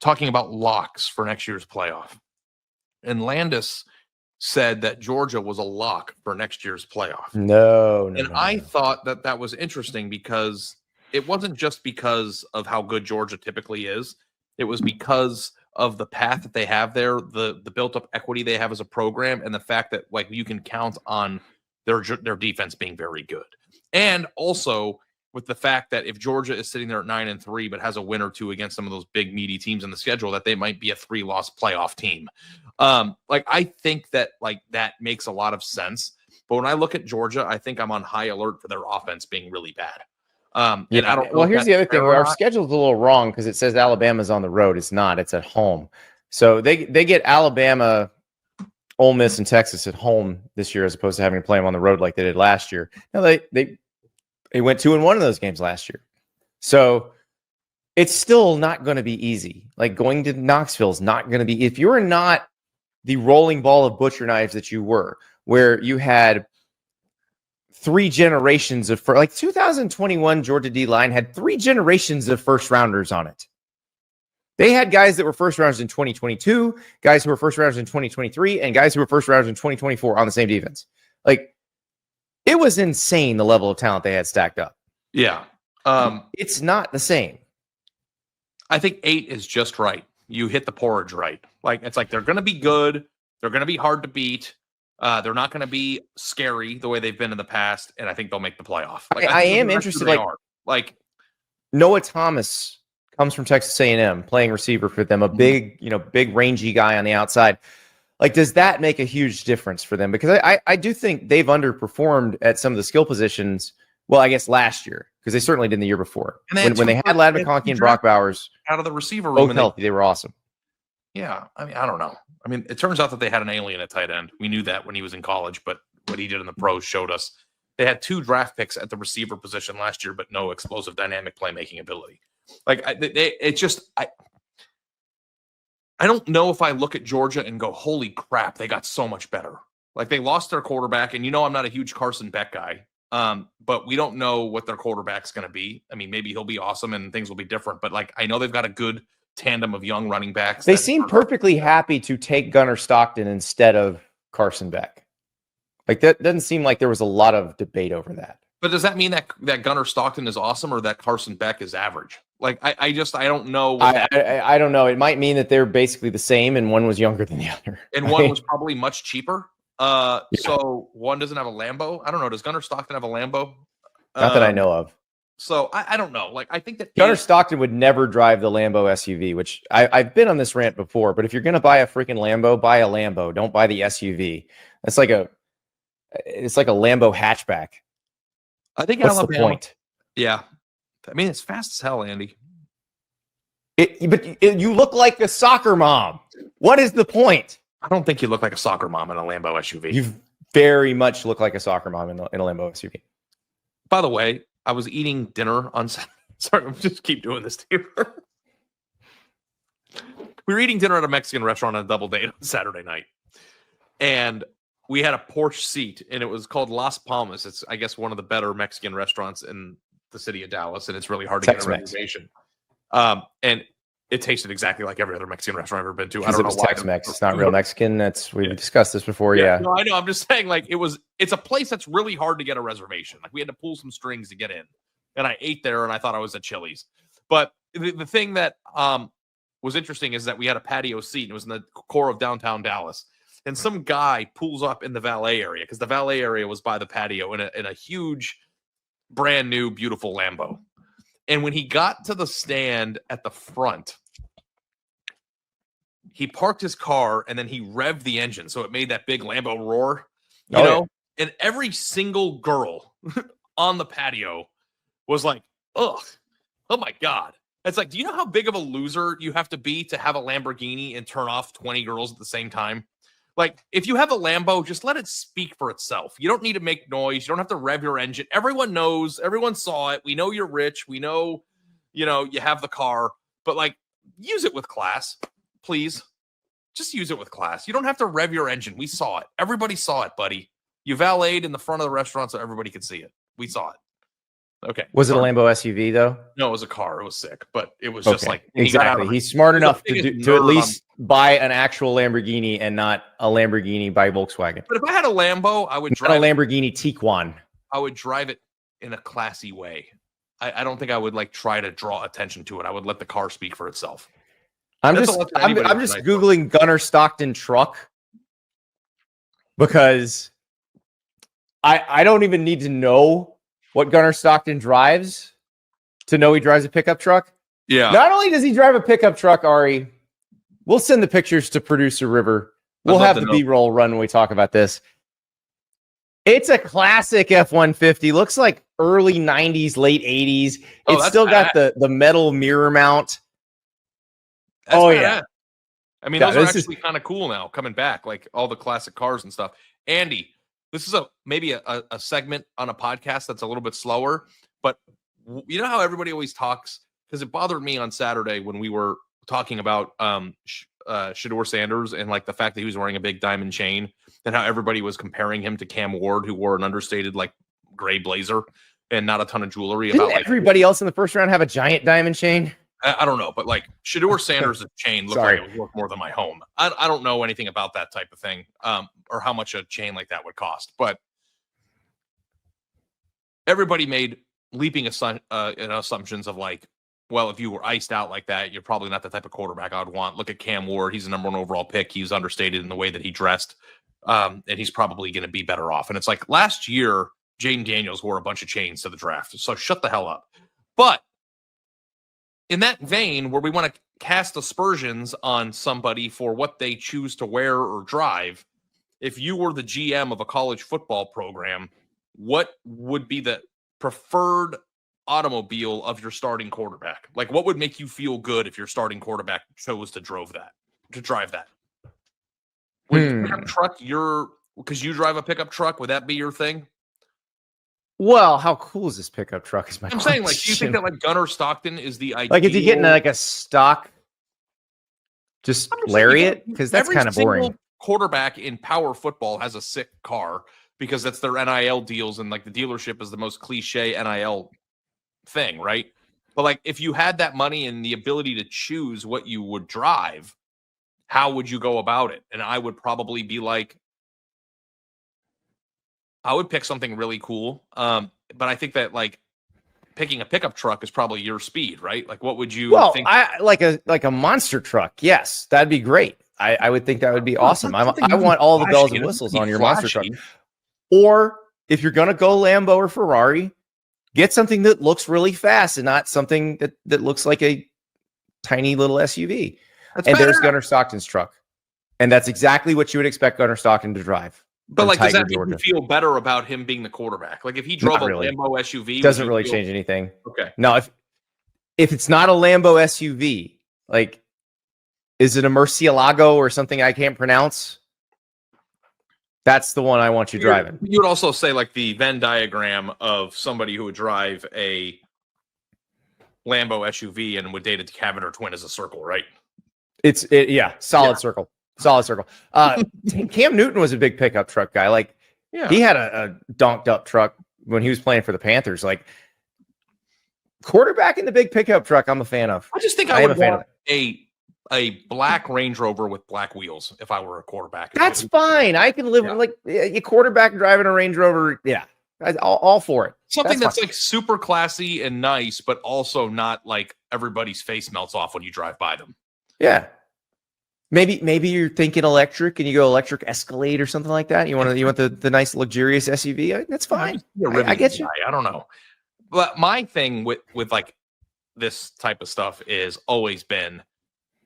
talking about locks for next year's playoff. And Landis said that Georgia was a lock for next year's playoff. No. I thought that was interesting because it wasn't just because of how good Georgia typically is. It was because of the path that they have there, the built-up equity they have as a program, and the fact that like you can count on their defense being very good. And also with the fact that if Georgia is sitting there at 9-3 but has a win or 2 against some of those big meaty teams in the schedule, that they might be a 3-loss playoff team. Like I think that like that makes a lot of sense. But when I look at Georgia, I think I'm on high alert for their offense being really bad. And I don't know. Well, here's the other thing. Our schedule's a little wrong because it says Alabama's on the road. It's not. It's at home. So they get Alabama, Ole Miss, and Texas at home this year as opposed to having to play them on the road like they did last year. Now they went 2-1 in those games last year. So it's still not going to be easy. Like going to Knoxville is not going to be. If you're not the rolling ball of butcher knives that you were, where you had 3 generations of 2021 Georgia D-line had 3 generations of first rounders on it. They had guys that were first rounders in 2022, guys who were first rounders in 2023, and guys who were first rounders in 2024 on the same defense. Like, it was insane the level of talent they had stacked up. Yeah. It's not the same. I think 8 is just right. You hit the porridge right. Like, it's like they're going to be good. They're going to be hard to beat. They're not going to be scary the way they've been in the past, and I think they'll make the playoff. Like, I am interested. Like Noah Thomas comes from Texas A&M, playing receiver for them, a big rangy guy on the outside. Like, does that make a huge difference for them? Because I do think they've underperformed at some of the skill positions. Well, I guess last year, because they certainly did the year before. And when they had Ladd McConkey and Brock Bowers out of the receiver room, both healthy, they were awesome. Yeah, I mean, I don't know. I mean, it turns out that they had an alien at tight end. We knew that when he was in college, but what he did in the pros showed us. They had 2 draft picks at the receiver position last year, but no explosive dynamic playmaking ability. Like, I don't know if I look at Georgia and go, holy crap, they got so much better. Like, they lost their quarterback, and I'm not a huge Carson Beck guy, but we don't know what their quarterback's going to be. I mean, maybe he'll be awesome and things will be different, but like, I know they've got a good tandem of young running backs. They seem perfectly happy to take Gunnar Stockton instead of Carson Beck. Like that doesn't seem like there was a lot of debate over that. But does that mean that Gunnar Stockton is awesome or that Carson Beck is average? Like, I don't know. I don't know. It might mean that they're basically the same and one was younger than the other. And one was probably much cheaper. So one doesn't have a Lambo. I don't know. Does Gunnar Stockton have a Lambo? Not that I know of. So I don't know. Like, I think that Gunnar Stockton would never drive the Lambo SUV, which I've been on this rant before. But if you're going to buy a freaking Lambo, buy a Lambo. Don't buy the SUV. It's like a Lambo hatchback. I think what's Alabama, the point? Yeah, I mean it's fast as hell, Andy. But you look like a soccer mom. What is the point? I don't think you look like a soccer mom in a Lambo SUV. You very much look like a soccer mom in a Lambo SUV. By the way, I was eating dinner on. Sorry, I'm just keep doing this to you. We were eating dinner at a Mexican restaurant on a double date on Saturday night, and we had a porch seat, and it was called Las Palmas. It's, I guess, one of the better Mexican restaurants in the city of Dallas, and it's really hard to get a reservation. And it tasted exactly like every other Mexican restaurant I've ever been to. I don't know why. Tex-Mex. It's not real Mexican. We've discussed this before. Yeah. No, I know. I'm just saying, like, it's a place that's really hard to get a reservation. Like, we had to pull some strings to get in, and I ate there, and I thought I was at Chili's. But the thing that was interesting is that we had a patio seat, and it was in the core of downtown Dallas. And some guy pulls up in the valet area because the valet area was by the patio in a huge, brand new, beautiful Lambo. And when he got to the stand at the front, he parked his car and then he revved the engine. So it made that big Lambo roar, you know? Yeah. And every single girl on the patio was like, ugh, oh my God. It's like, do you know how big of a loser you have to be to have a Lamborghini and turn off 20 girls at the same time? Like, if you have a Lambo, just let it speak for itself. You don't need to make noise. You don't have to rev your engine. Everyone knows. Everyone saw it. We know you're rich. We know, you have the car. But, like, use it with class, please. Just use it with class. You don't have to rev your engine. We saw it. Everybody saw it, buddy. You valeted in the front of the restaurant so everybody could see it. We saw it. Okay. Was it a Lambo SUV, though? No, it was a car. It was sick. But it was just like... Exactly. He's smart enough to at least buy an actual Lamborghini and not a Lamborghini by Volkswagen. But if I had a Lambo, I would drive a Lamborghini Tiguan. I would drive it in a classy way. I don't think I would like try to draw attention to it. I would let the car speak for itself. I'm just Googling Gunnar Stockton truck because I don't even need to know what Gunnar Stockton drives to know he drives a pickup truck. Yeah. Not only does he drive a pickup truck, Ari, we'll send the pictures to producer River. We'll have the B-roll run when we talk about this. It's a classic F-150. Looks like early 90s, late 80s. It's still got the metal mirror mount. Yeah. I mean, those are actually kind of cool now, coming back, like all the classic cars and stuff. Andy, this is maybe a segment on a podcast that's a little bit slower, but you know how everybody always talks, because it bothered me on Saturday when we were talking about Shedeur Sanders and like the fact that he was wearing a big diamond chain and how everybody was comparing him to Cam Ward, who wore an understated like gray blazer and not a ton of jewelry. Didn't everybody else in the first round have a giant diamond chain? I don't know, but like Shedeur Sanders' chain looked like it was worth more than my home. I don't know anything about that type of thing, or how much a chain like that would cost. But everybody made leaping assumptions of like, well, if you were iced out like that, you're probably not the type of quarterback I would want. Look at Cam Ward; he's the #1 overall pick. He was understated in the way that he dressed, and he's probably going to be better off. And it's like last year, Jaden Daniels wore a bunch of chains to the draft, so shut the hell up. But in that vein, where we want to cast aspersions on somebody for what they choose to wear or drive, if you were the GM of a college football program, what would be the preferred automobile of your starting quarterback? Like, what would make you feel good if your starting quarterback chose to drive that? Would pickup truck because you drive a pickup truck, would that be your thing? Well, how cool is this pickup truck? Is my question. Saying, like, do you think that like Gunnar Stockton is the ideal? Like, if you get in like a stock, just lariat, because that's kind of boring. Quarterback in power football has a sick car because that's their NIL deals, and like the dealership is the most cliche NIL thing, right? But like, if you had that money and the ability to choose what you would drive, how would you go about it? And I would probably be like, I would pick something really cool. But I think that like picking a pickup truck is probably your speed, right? Like, what would you think? I like a monster truck. Yes, that'd be great. I would think that would be awesome. I want all the bells and whistles on your monster truck. Or if you're gonna go Lambo or Ferrari, get something that looks really fast and not something that looks like a tiny little SUV. There's Gunnar Stockton's truck, and that's exactly what you would expect Gunnar Stockton to drive. But like, does that make you feel better about him being the quarterback? Like, if he drove a Lambo SUV, doesn't really change anything. Okay. No, if it's not a Lambo SUV, like, is it a Murcielago or something I can't pronounce? That's the one I want you driving. You would also say like the Venn diagram of somebody who would drive a Lambo SUV and would date a cabin or twin as a circle, right? Solid circle. Solid circle. Cam Newton was a big pickup truck guy. Like, he had a donked up truck when he was playing for the Panthers. Like, quarterback in the big pickup truck, I'm a fan of. I just think I would want a black Range Rover with black wheels if I were a quarterback. That's fine. I can live like a quarterback driving a Range Rover. Yeah, all for it. Something that's like super classy and nice, but also not like everybody's face melts off when you drive by them. Yeah. Maybe you're thinking electric and you go electric Escalade or something like that. You want the nice luxurious SUV. That's fine. I get you. I don't know. But my thing with like this type of stuff is always been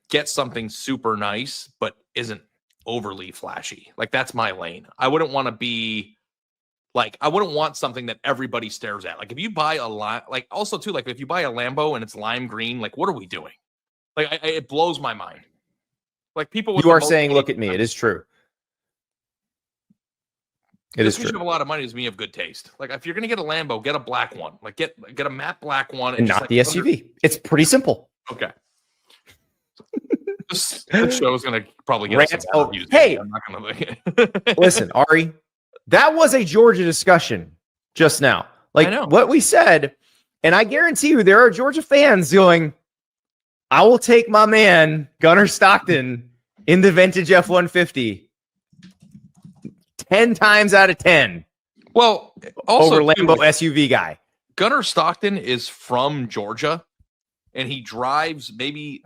get something super nice, but isn't overly flashy. Like, that's my lane. I wouldn't want to be like, I wouldn't want something that everybody stares at. Like, if you buy a lot, like also too, like if you buy a Lambo and it's lime green, like, what are we doing? Like, it blows my mind. Like, people. You are saying, look at me. It is true. It is true. You have a lot of money. Does mean you have good taste. Like, if you're going to get a Lambo, get a black one. Like, get a matte black one, and not the SUV. It's pretty simple. Okay. This show is going to probably get us some views. Hey, I'm not gonna listen, Ari, that was a Georgia discussion just now. Like, what we said, and I guarantee you there are Georgia fans going, I will take my man, Gunnar Stockton, in the vintage F-150 10 times out of 10. Well, also over Lambo SUV guy. Gunnar Stockton is from Georgia, and he drives maybe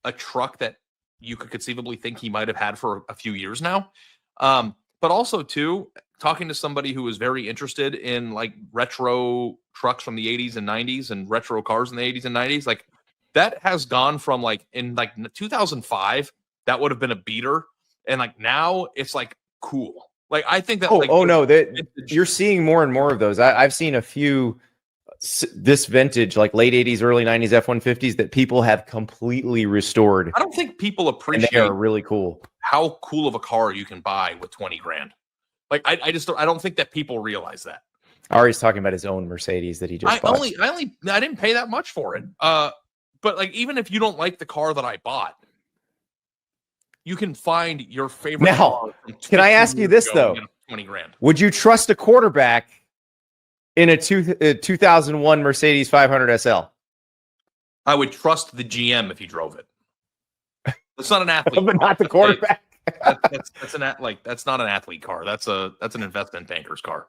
a truck that you could conceivably think he might have had for a few years now. But also, too, talking to somebody who is very interested in like retro trucks from the 80s and 90s and retro cars in the 80s and 90s, like that has gone from like in like 2005, that would have been a beater. And like now it's like cool. Like, I think that you're seeing more and more of those. I've seen a few this vintage, like late 80s, early 90s F-150s that people have completely restored. I don't think people appreciate they are really cool. How cool of a car you can buy with 20 grand. Like, I don't think that people realize that. Ari's talking about his own Mercedes that he just bought. I didn't pay that much for it. But like, even if you don't like the car that I bought, you can find your favorite car. Can I ask you this though? 20 grand. Would you trust a quarterback in a 2001 Mercedes 500 SL? I would trust the GM if he drove it. It's not an athlete, but not the quarterback. That's not an athlete car. That's an investment banker's car.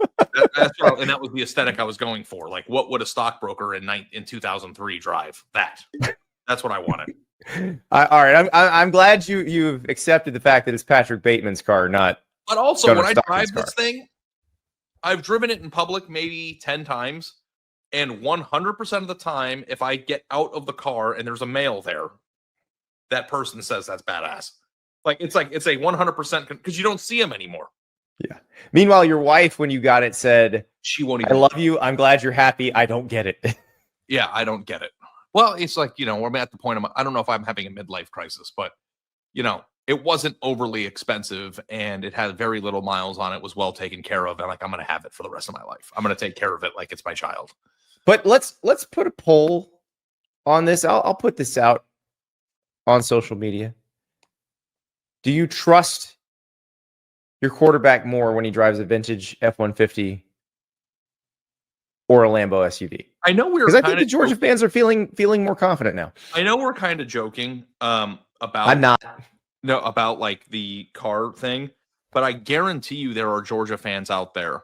And that was the aesthetic I was going for. Like, what would a stockbroker in 2003 drive? That's what I wanted. All right, I'm glad you've accepted the fact that it's Patrick Bateman's car, not. But also, when I drive this thing, I've driven it in public maybe 10 times, and 100% of the time, if I get out of the car and there's a male there, that person says that's badass. It's a 100% because you don't see him anymore. Yeah. Meanwhile, your wife, when you got it, said, "She won't even. I love you. I'm glad you're happy. I don't get it." Yeah, I don't get it. Well, it's like, we're at the point I don't know if I'm having a midlife crisis, but it wasn't overly expensive and it had very little miles on it, was well taken care of, and like, I'm going to have it for the rest of my life. I'm going to take care of it like it's my child. But let's put a poll on this. I'll put this out on social media. Do you trust your quarterback more when he drives a vintage F-150 or a Lambo SUV. I know because I think the Georgia fans are feeling more confident now. I know we're kind of joking about. I'm not. No, about like the car thing, but I guarantee you there are Georgia fans out there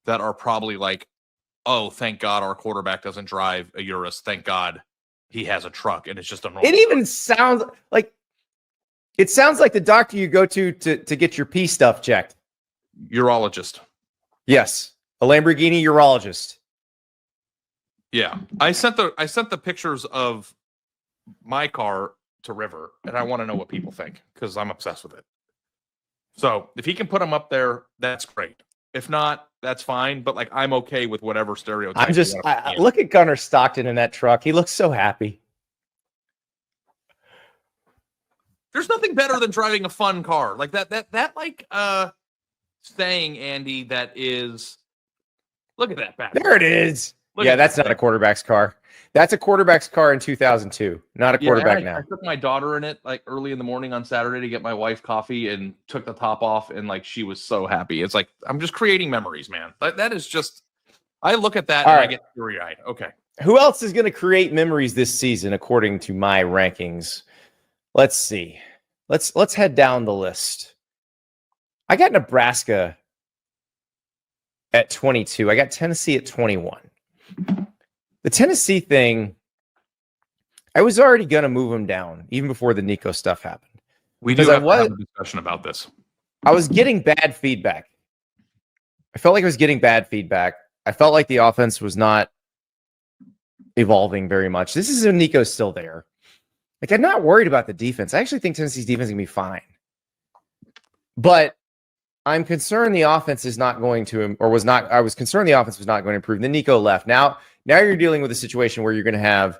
that are probably like, "Oh, thank God our quarterback doesn't drive a Urus. Thank God he has a truck and it's just a normal." It even sounds like the doctor you go to get your pee stuff checked. Urologist. Yes, a Lamborghini urologist. Yeah, I sent the pictures of my car to River, and I want to know what people think because I'm obsessed with it. So if he can put them up there, that's great. If not, that's fine. But like, I'm okay with whatever stereotype. I look at Gunnar Stockton in that truck. He looks so happy. There's nothing better than driving a fun car like that saying, Andy, that is, look at that back. There it is. That's not a quarterback's car. That's a quarterback's car in 2002, not a quarterback now. I took my daughter in it like early in the morning on Saturday to get my wife coffee and took the top off, and like she was so happy. It's like I'm just creating memories, man. That is just, I look at that and I get teary-eyed. Okay. Who else is going to create memories this season according to my rankings? Let's see. Let's head down the list. I got Nebraska at 22. I got Tennessee at 21. The Tennessee thing, I was already going to move them down even before the Nico stuff happened. We do have to have a discussion about this. I was getting bad feedback. I felt like I was getting bad feedback. I felt like the offense was not evolving very much. This is when Nico's still there. Like, I'm not worried about the defense. I actually think Tennessee's defense is going to be fine. But I'm concerned the offense is not going to, or was not, I was concerned the offense was not going to improve. Then Nico left. Now you're dealing with a situation where you're going to have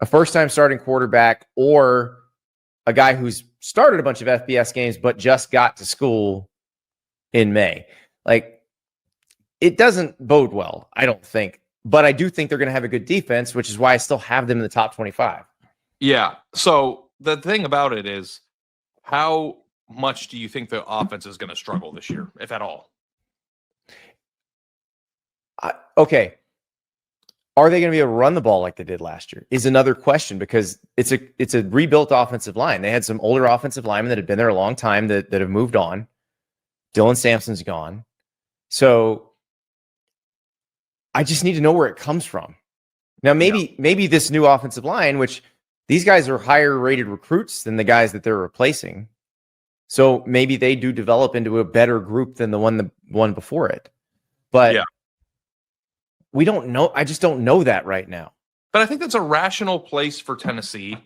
a first-time starting quarterback or a guy who's started a bunch of FBS games but just got to school in May. Like, it doesn't bode well, I don't think. But I do think they're going to have a good defense, which is why I still have them in the top 25. Yeah. So the thing about it is, how much do you think the offense is going to struggle this year, if at all? Okay. Are they going to be able to run the ball like they did last year is another question, because it's a rebuilt offensive line. They had some older offensive linemen that had been there a long time that have moved on. Dylan Sampson's gone. So I just need to know where it comes from. Now, maybe this new offensive line, which these guys are higher rated recruits than the guys that they're replacing. So maybe they do develop into a better group than the one before it. But we don't know. I just don't know that right now. But I think that's a rational place for Tennessee,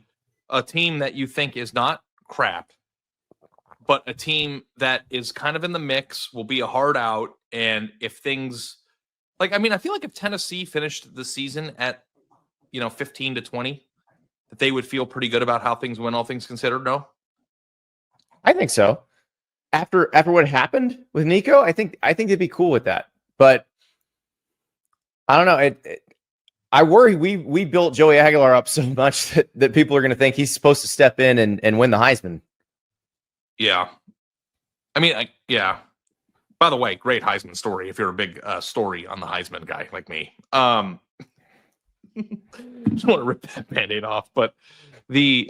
a team that you think is not crap, but a team that is kind of in the mix, will be a hard out. And if things, like, I mean, I feel like if Tennessee finished the season at, 15-20, that they would feel pretty good about how things went, all things considered. No, I think so. After what happened with Nico, I think they'd be cool with that. But I don't know. I worry we built Joey Aguilar up so much that people are going to think he's supposed to step in and win the Heisman. Yeah. I mean, yeah. By the way, great Heisman story if you're a big story on the Heisman guy like me. Just want to rip that Band-Aid off. But the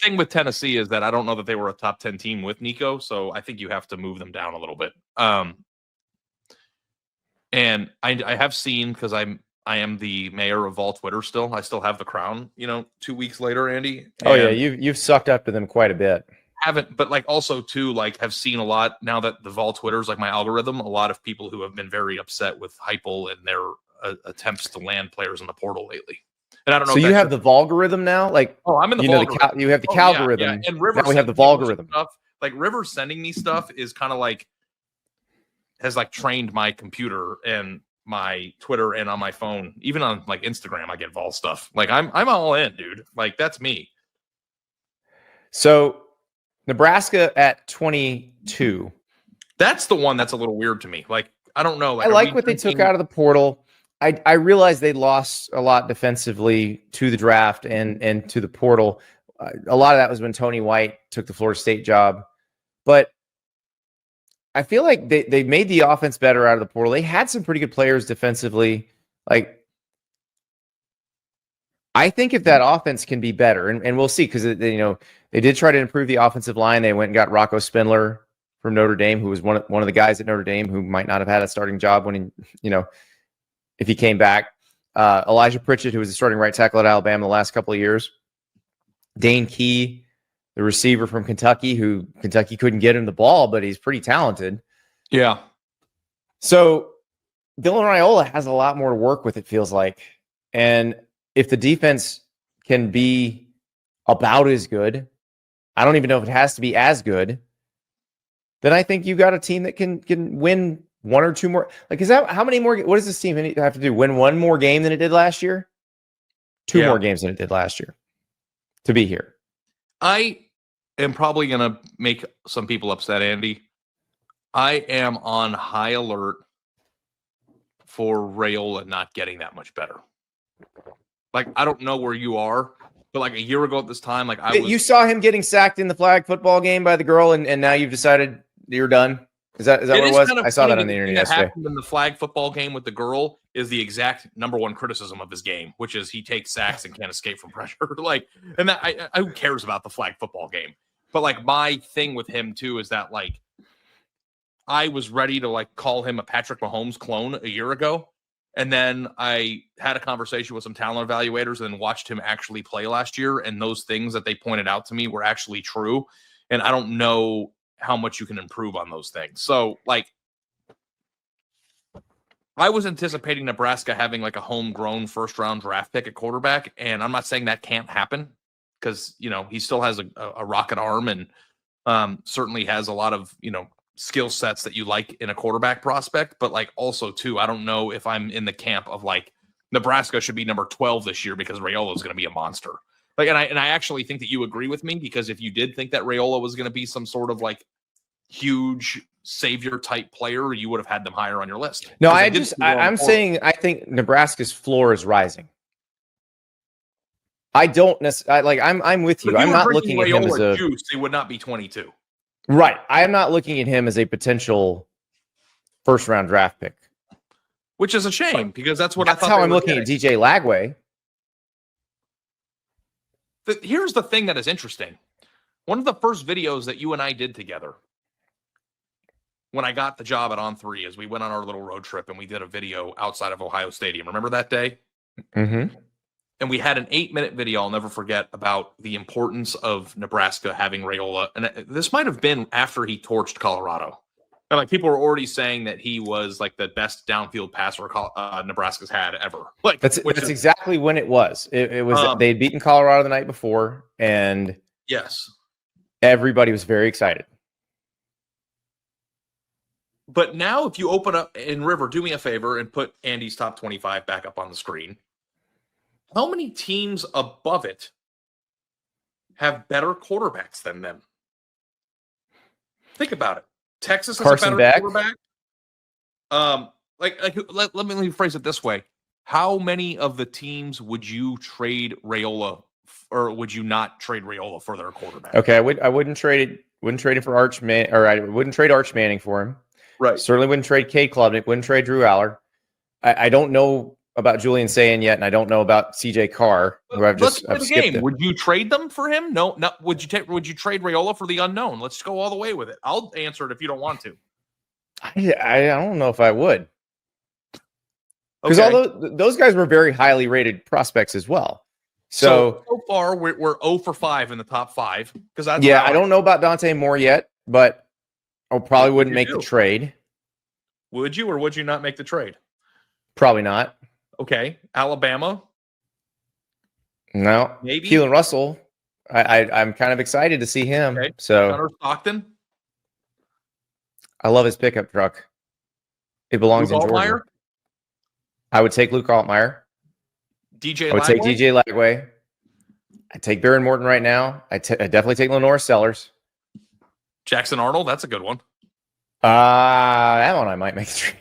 thing with Tennessee is that I don't know that they were a top 10 team with Nico, so I think you have to move them down a little bit. And I have seen, because I am the mayor of Vol Twitter still. I still have the crown, 2 weeks later, Andy. Oh yeah, you've sucked up to them quite a bit. Haven't, but like also too, like have seen a lot now that the Vol Twitter's like my algorithm. A lot of people who have been very upset with Heupel and their attempts to land players in the portal lately. And I don't know. So you have the Volgorithm now, like I'm in the Volgorithm. You have the Calgorithm. Yeah. And River, now we have the Volgorithm. Stuff. Like River sending me stuff is kind of like has like trained my computer and my Twitter and on my phone, even on like Instagram, I get Vol stuff. Like I'm all in, dude. Like that's me. So Nebraska at 22. That's the one that's a little weird to me. Like I don't know. I like what they took out of the portal. I realized they lost a lot defensively to the draft and to the portal. A lot of that was when Tony White took the Florida State job. But I feel like they made the offense better out of the portal. They had some pretty good players defensively. Like, I think if that offense can be better, and we'll see, because they did try to improve the offensive line. They went and got Rocco Spindler from Notre Dame, who was one of the guys at Notre Dame who might not have had a starting job when if he came back. Elijah Pritchett, who was the starting right tackle at Alabama the last couple of years. Dane Key, the receiver from Kentucky, who Kentucky couldn't get him the ball, but he's pretty talented. Yeah. So Dylan Raiola has a lot more to work with, it feels like. And if the defense can be about as good, I don't even know if it has to be as good, then I think you got a team that can win one or two more. Like, is that how many more? What does this team have to do? Win one more game than it did last year? Two more games than it did last year to be here. I am probably going to make some people upset, Andy. I am on high alert for Raiola not getting that much better. Like, I don't know where you are, but like a year ago at this time, like you saw him getting sacked in the flag football game by the girl, and now you've decided you're done. Is that what it was? Kind of I saw that on the internet yesterday. Happened in the flag football game with the girl is the exact number one criticism of his game, which is he takes sacks and can't escape from pressure. Like, and that who cares about the flag football game? But like my thing with him too is that like I was ready to like call him a Patrick Mahomes clone a year ago. And then I had a conversation with some talent evaluators and watched him actually play last year. And those things that they pointed out to me were actually true. And I don't know how much you can improve on those things. So like, I was anticipating Nebraska having like a homegrown first round draft pick at quarterback. And I'm not saying that can't happen because, he still has a rocket arm and certainly has a lot of, skill sets that you like in a quarterback prospect, but like also too, I don't know if I'm in the camp of like Nebraska should be number 12 this year because Raiola is going to be a monster. Like, and I actually think that you agree with me, because if you did think that Raiola was going to be some sort of like huge savior type player, you would have had them higher on your list. No, I'm saying I think Nebraska's floor is rising. I don't necessarily like. I'm with you. I'm not looking at him as a juice. It would not be 22. Right. I am not looking at him as a potential first round draft pick, which is a shame because that's what that's I thought. How I'm looking at DJ Lagway. Here's the thing that is interesting. One of the first videos that you and I did together when I got the job at On3 is we went on our little road trip and we did a video outside of Ohio Stadium. Remember that day? Mm-hmm. And we had an 8-minute video, I'll never forget, about the importance of Nebraska having Raiola. And this might have been after he torched Colorado. And like people were already saying that he was like the best downfield passer Nebraska's had ever. Like that's exactly when it was. It was they'd beaten Colorado the night before, and yes, everybody was very excited. But now, if you open up in River, do me a favor and put Andy's top 25 back up on the screen. How many teams above it have better quarterbacks than them? Think about it. Texas has Carson a better Beck. Quarterback. Let me phrase it this way. How many of the teams would you trade Raiola, or would you not trade Raiola for their quarterback? Okay, I wouldn't trade it for Arch Man, or I wouldn't trade Arch Manning for him. Right. Certainly wouldn't trade Cade Klubnik, wouldn't trade Drew Aller. I don't know about Julian Sayin yet, and I don't know about CJ Carr, who I've skipped him. Would you trade them for him? No. Would you trade Raiola for the unknown? Let's go all the way with it. I'll answer it if you don't want to. I don't know if I would. Because although those guys were very highly rated prospects as well. So far we're 0 for 5 in the top 5. Because I don't know about Dante Moore yet, but I probably wouldn't make the trade. Would you or would you not make the trade? Probably not. Okay. Alabama? No. Maybe. Keelan Russell. I'm kind of excited to see him. Okay. So Stockton? I love his pickup truck. It belongs in Georgia. Altmaier? I would take Luke Altmaier. DJ I would take DJ Lagway. I'd take Baron Morton right now. I'd definitely take Lenore Sellers. Jackson Arnold, that's a good one. That one I might make the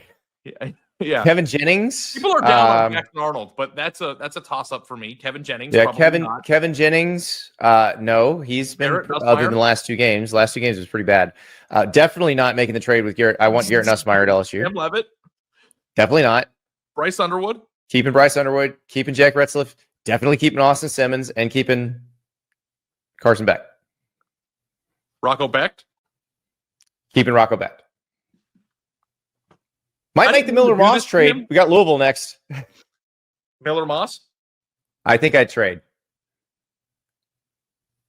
trade. Yeah. Kevin Jennings. People are down on Jackson Arnold, but that's a toss up for me. Kevin Jennings. Yeah, Kevin Jennings. No, he's been other than the last 2 games. Last 2 games was pretty bad. Definitely not making the trade with Garrett. I want Garrett Nussmeier at LSU. Tim Levitt. Definitely not. Bryce Underwood. keeping Bryce Underwood, keeping Jack Retzlaff, definitely keeping Austin Simmons, and keeping Carson Beck. Rocco Becht? Keeping Rocco Becht. Might make the Miller Moss trade. We got Louisville next. Miller Moss? I think I'd trade.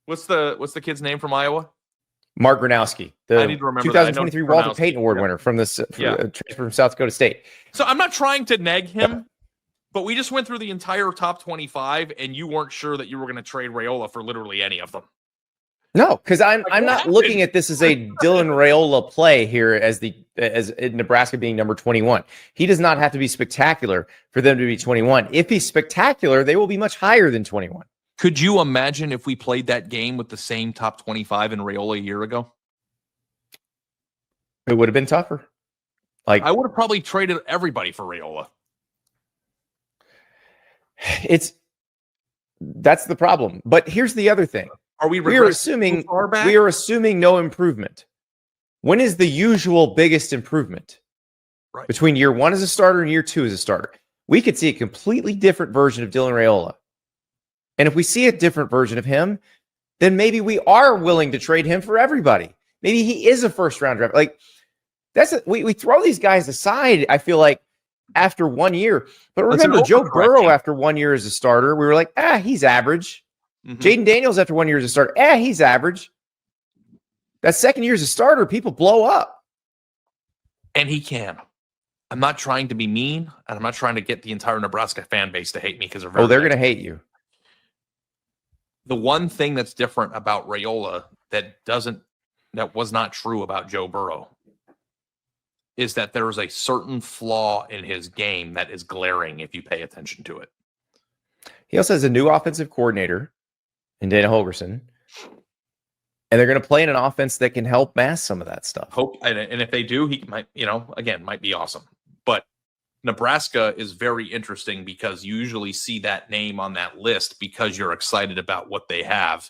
What's the kid's name from Iowa? Mark Gronowski, I need to remember 2023 Walter Payton Award winner from transfer from South Dakota State. So I'm not trying to neg him, but we just went through the entire top 25, and you weren't sure that you were going to trade Raiola for literally any of them. No, because I'm not looking at this as a Dylan Raiola play here as Nebraska being number 21. He does not have to be spectacular for them to be 21. If he's spectacular, they will be much higher than 21. Could you imagine if we played that game with the same top 25 in Raiola a year ago? It would have been tougher. Like, I would have probably traded everybody for Raiola. That's the problem. But here's the other thing. We are assuming no improvement. When is the usual biggest improvement? Right. Between year one as a starter and year two as a starter. We could see a completely different version of Dylan Raiola. And if we see a different version of him, then maybe we are willing to trade him for everybody. Maybe he is a first-round draft. Like, we throw these guys aside, I feel like, after 1 year. But remember, Joe Burrow, after 1 year as a starter, we were like, he's average. Mm-hmm. Jaden Daniels, after 1 year as a starter, he's average. That second year as a starter, people blow up. And he can. I'm not trying to be mean, and I'm not trying to get the entire Nebraska fan base to hate me because they're going to hate you. The one thing that's different about Raiola that was not true about Joe Burrow is that there is a certain flaw in his game that is glaring if you pay attention to it. He also has a new offensive coordinator in Dana Holgorsen, and they're going to play in an offense that can help mask some of that stuff. And if they do, he might be awesome. But Nebraska is very interesting because you usually see that name on that list because you're excited about what they have.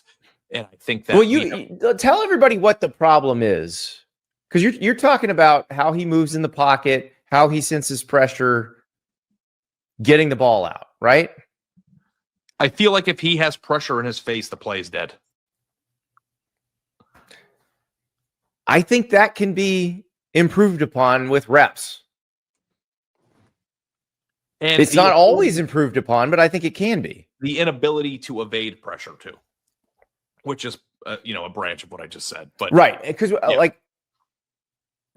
And I think that you tell everybody what the problem is. Because you're talking about how he moves in the pocket, how he senses pressure, getting the ball out, right? I feel like if he has pressure in his face, the play is dead. I think that can be improved upon with reps. And it's not always improved upon, but I think it can be. The inability to evade pressure too, which is a branch of what I just said. But right, because like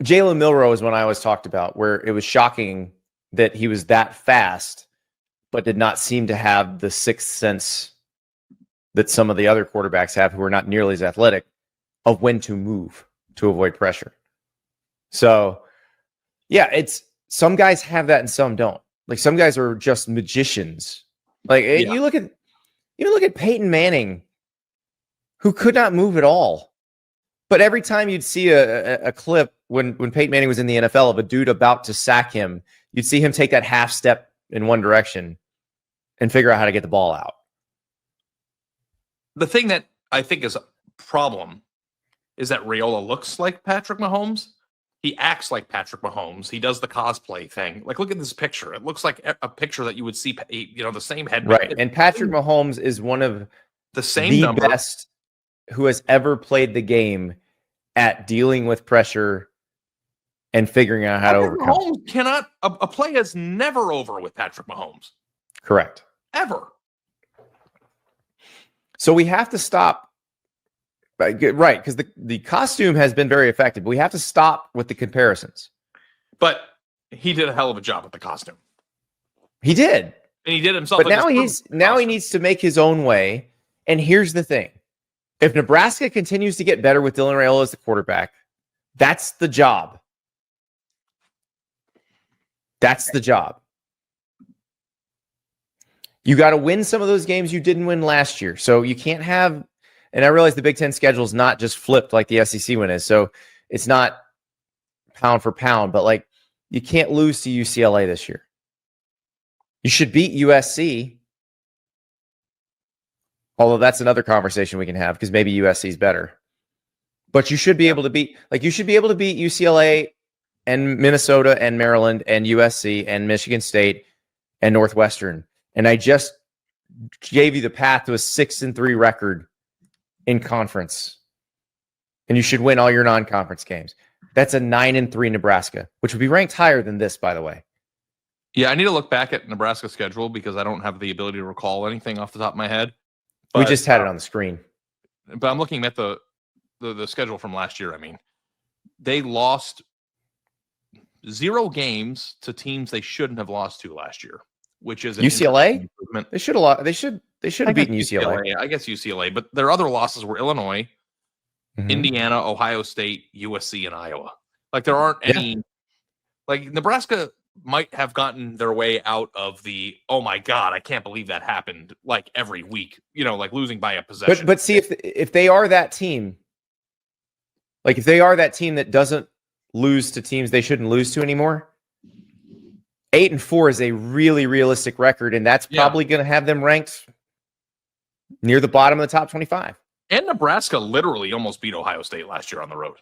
Jalen Milroe is one I always talked about, where it was shocking that he was that fast, but did not seem to have the sixth sense that some of the other quarterbacks have, who are not nearly as athletic, of when to move to avoid pressure. So, yeah, it's some guys have that and some don't. Like, some guys are just magicians. Like, you look at Peyton Manning, who could not move at all. But every time you'd see a clip when Peyton Manning was in the NFL of a dude about to sack him, you'd see him take that half step in one direction and figure out how to get the ball out. The thing that I think is a problem is that Raiola looks like Patrick Mahomes. He acts like Patrick Mahomes. He does the cosplay thing. Like, look at this picture. It looks like a picture that you would see, the same head. Right. And Patrick Mahomes is one of the best who has ever played the game at dealing with pressure and figuring out how to overcome. Mahomes a play is never over with Patrick Mahomes. Correct. Ever. So we have to stop. Right, because the costume has been very effective. But we have to stop with the comparisons. But he did a hell of a job with the costume. He did. And he did himself. But now he needs to make his own way. And here's the thing. If Nebraska continues to get better with Dylan Raiola as the quarterback, that's the job. That's the job. You got to win some of those games you didn't win last year. So you can't have, and I realize the Big Ten schedule is not just flipped like the SEC one is. So it's not pound for pound, but like you can't lose to UCLA this year. You should beat USC. Although that's another conversation we can have because maybe USC is better. But you should be able to beat, UCLA and Minnesota and Maryland and USC and Michigan State and Northwestern, and I just gave you the path to a 6-3 record in conference, and you should win all your non-conference games. That's a 9-3 Nebraska, which would be ranked higher than this, by the way. Yeah, I need to look back at Nebraska's schedule because I don't have the ability to recall anything off the top of my head. But, we just had it on the screen. But I'm looking at the schedule from last year. I mean, they lost 0 games to teams they shouldn't have lost to last year, which is UCLA. They should have lost. They should have beaten UCLA. I guess UCLA, but their other losses were Illinois, Indiana, Ohio State, USC, and Iowa. Like there aren't any. Like Nebraska might have gotten their way out of the, oh my God, I can't believe that happened, like every week, like losing by a possession. But see, if they are that team, like if they are that team that doesn't lose to teams they shouldn't lose to anymore, 8-4 is a really realistic record, and that's probably going to have them ranked near the bottom of the top 25. And Nebraska literally almost beat Ohio State last year on the road.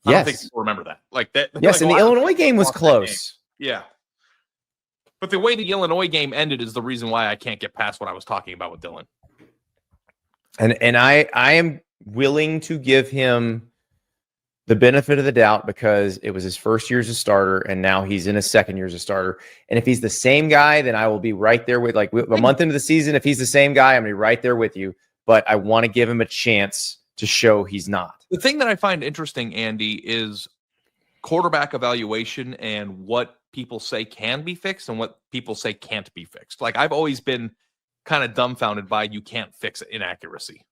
I don't think people remember that. Like that. Yes, like and the Illinois game was close. Yeah. But the way the Illinois game ended is the reason why I can't get past what I was talking about with Dylan. And I am willing to give him the benefit of the doubt because it was his first year as a starter, and now he's in his second year as a starter. And if he's the same guy, then I will be right there with, like, a month into the season. If he's the same guy, I'm going to be right there with you. But I want to give him a chance to show he's not. The thing that I find interesting, Andy, is quarterback evaluation and what people say can be fixed and what people say can't be fixed. Like I've always been kind of dumbfounded by you can't fix inaccuracy.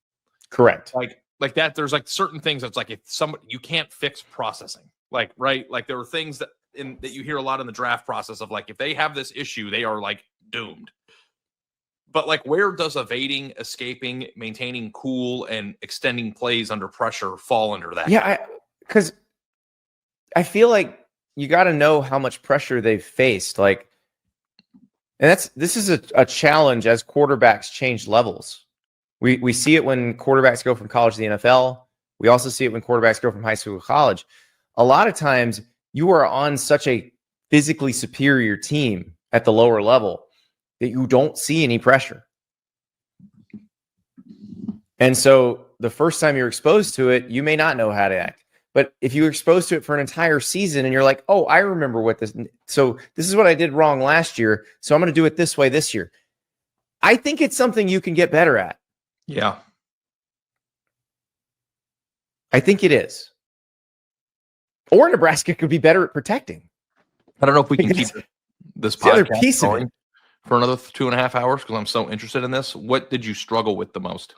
Correct. Like that. There's like certain things that's like if somebody you can't fix processing. Like right. Like there are things that you hear a lot in the draft process of like if they have this issue, they are like doomed. But like where does evading, escaping, maintaining cool, and extending plays under pressure fall under that? Yeah, because I feel like you got to know how much pressure they've faced. Like, and this is a challenge as quarterbacks change levels. We see it when quarterbacks go from college to the NFL. We also see it when quarterbacks go from high school to college. A lot of times you are on such a physically superior team at the lower level that you don't see any pressure. And so the first time you're exposed to it, you may not know how to act. But if you're exposed to it for an entire season and you're like, oh, I remember what this, so this is what I did wrong last year, so I'm going to do it this way this year. I think it's something you can get better at. Yeah. I think it is. Or Nebraska could be better at protecting. I don't know if we can keep this podcast going for another 2.5 hours because I'm so interested in this. What did you struggle with the most?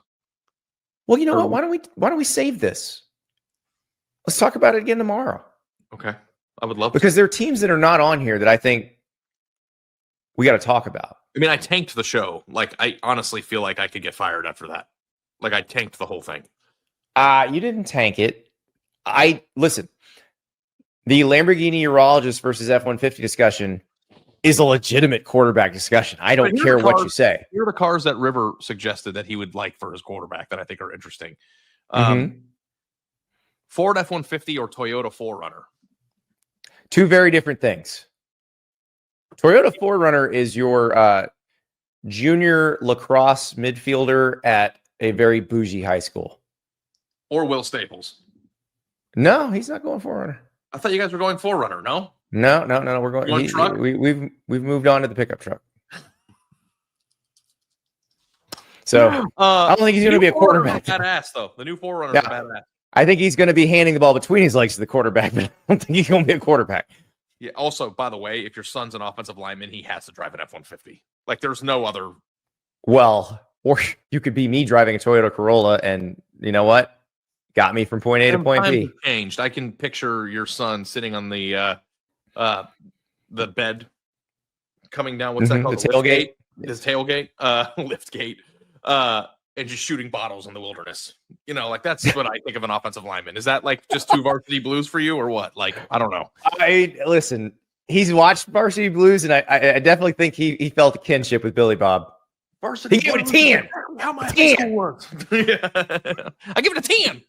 Well, you know what? Why don't we save this? Let's talk about it again tomorrow. Okay. I would love to. Because there are teams that are not on here that I think we got to talk about. I mean, I tanked the show. Like, I honestly feel like I could get fired after that. Like, I tanked the whole thing. You didn't tank it. Listen, the Lamborghini Urologist versus F-150 discussion is a legitimate quarterback discussion. I don't care what you say. Here are the cars that River suggested that he would like for his quarterback that I think are interesting. Ford F-150 or Toyota 4Runner? Two very different things. Toyota 4Runner is your junior lacrosse midfielder at a very bougie high school. Or Will Staples? No, he's not going 4Runner. I thought you guys were going 4Runner, no? No. We're going truck? We've moved on to the pickup truck. So I don't think he's going to be a quarterback. Badass though. The new 4Runner is badass. I think he's going to be handing the ball between his legs to the quarterback, but I don't think he's going to be a quarterback. Yeah. Also, by the way, if your son's an offensive lineman, he has to drive an F-150. Like, there's no other. Well, or you could be me driving a Toyota Corolla, and you know what? Got me from point A to point B. Changed. I can picture your son sitting on the bed, coming down. What's that called? The tailgate. His tailgate. Lift gate. And just shooting bottles in the wilderness. You know, like that's what I think of an offensive lineman. Is that like just two Varsity Blues for you or what? Like, I don't know. Listen, he's watched Varsity Blues, and I definitely think he felt a kinship with Billy Bob. Varsity he gave it a 10. How my high school works. I give it a 10.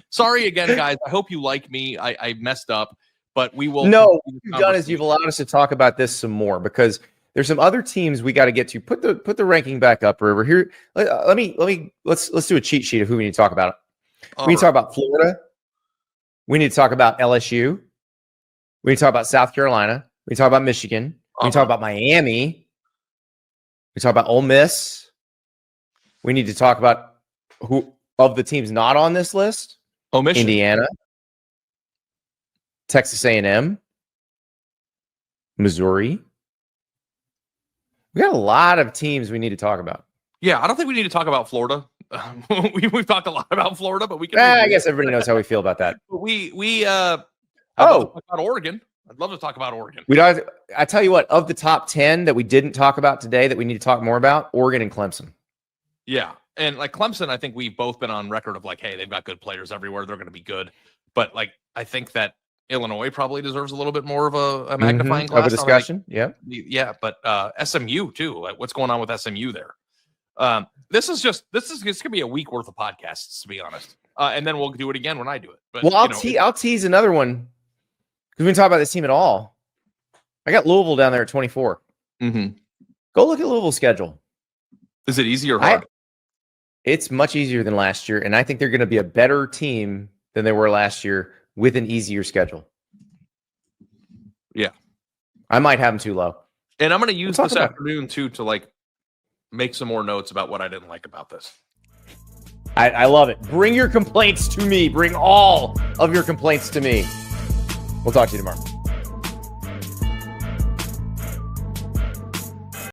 Sorry again, guys. I hope you like me. I messed up, but we will. No, what you've done is you've allowed us to talk about this some more because There's some other teams we got to get to. Put the ranking back up, River. Here, let's do a cheat sheet of who we need to talk about. We need to talk about Florida. We need to talk about LSU. We need to talk about South Carolina. We need to talk about Michigan. We need to talk about Miami. We talk about Ole Miss. We need to talk about who of the teams not on this list. Omission. Indiana, Texas A&M, Missouri. We got a lot of teams we need to talk about. Yeah, I don't think we need to talk about Florida. We've talked a lot about Florida, but we can. I guess everybody knows how we feel about that. I'd love to talk about Oregon. I'd love to talk about Oregon. I tell you what, of the top 10 that we didn't talk about today that we need to talk more about, Oregon and Clemson. Yeah. And like Clemson, I think we've both been on record of like, hey, they've got good players everywhere. They're going to be good. But like, I think that Illinois probably deserves a little bit more of a magnifying glass. Of a discussion. Like, yeah. But SMU too. Like, what's going on with SMU there? This is going to be a week worth of podcasts, to be honest. And then we'll do it again when I do it. But well, I'll tease another one because we didn't talk about this team at all. I got Louisville down there at 24. Mm-hmm. Go look at Louisville's schedule. Is it easy or hard? It's much easier than last year, and I think they're going to be a better team than they were last year with an easier schedule. Yeah. I might have them too low. And I'm going to use this afternoon, too, to like make some more notes about what I didn't like about this. I love it. Bring your complaints to me. Bring all of your complaints to me. We'll talk to you tomorrow.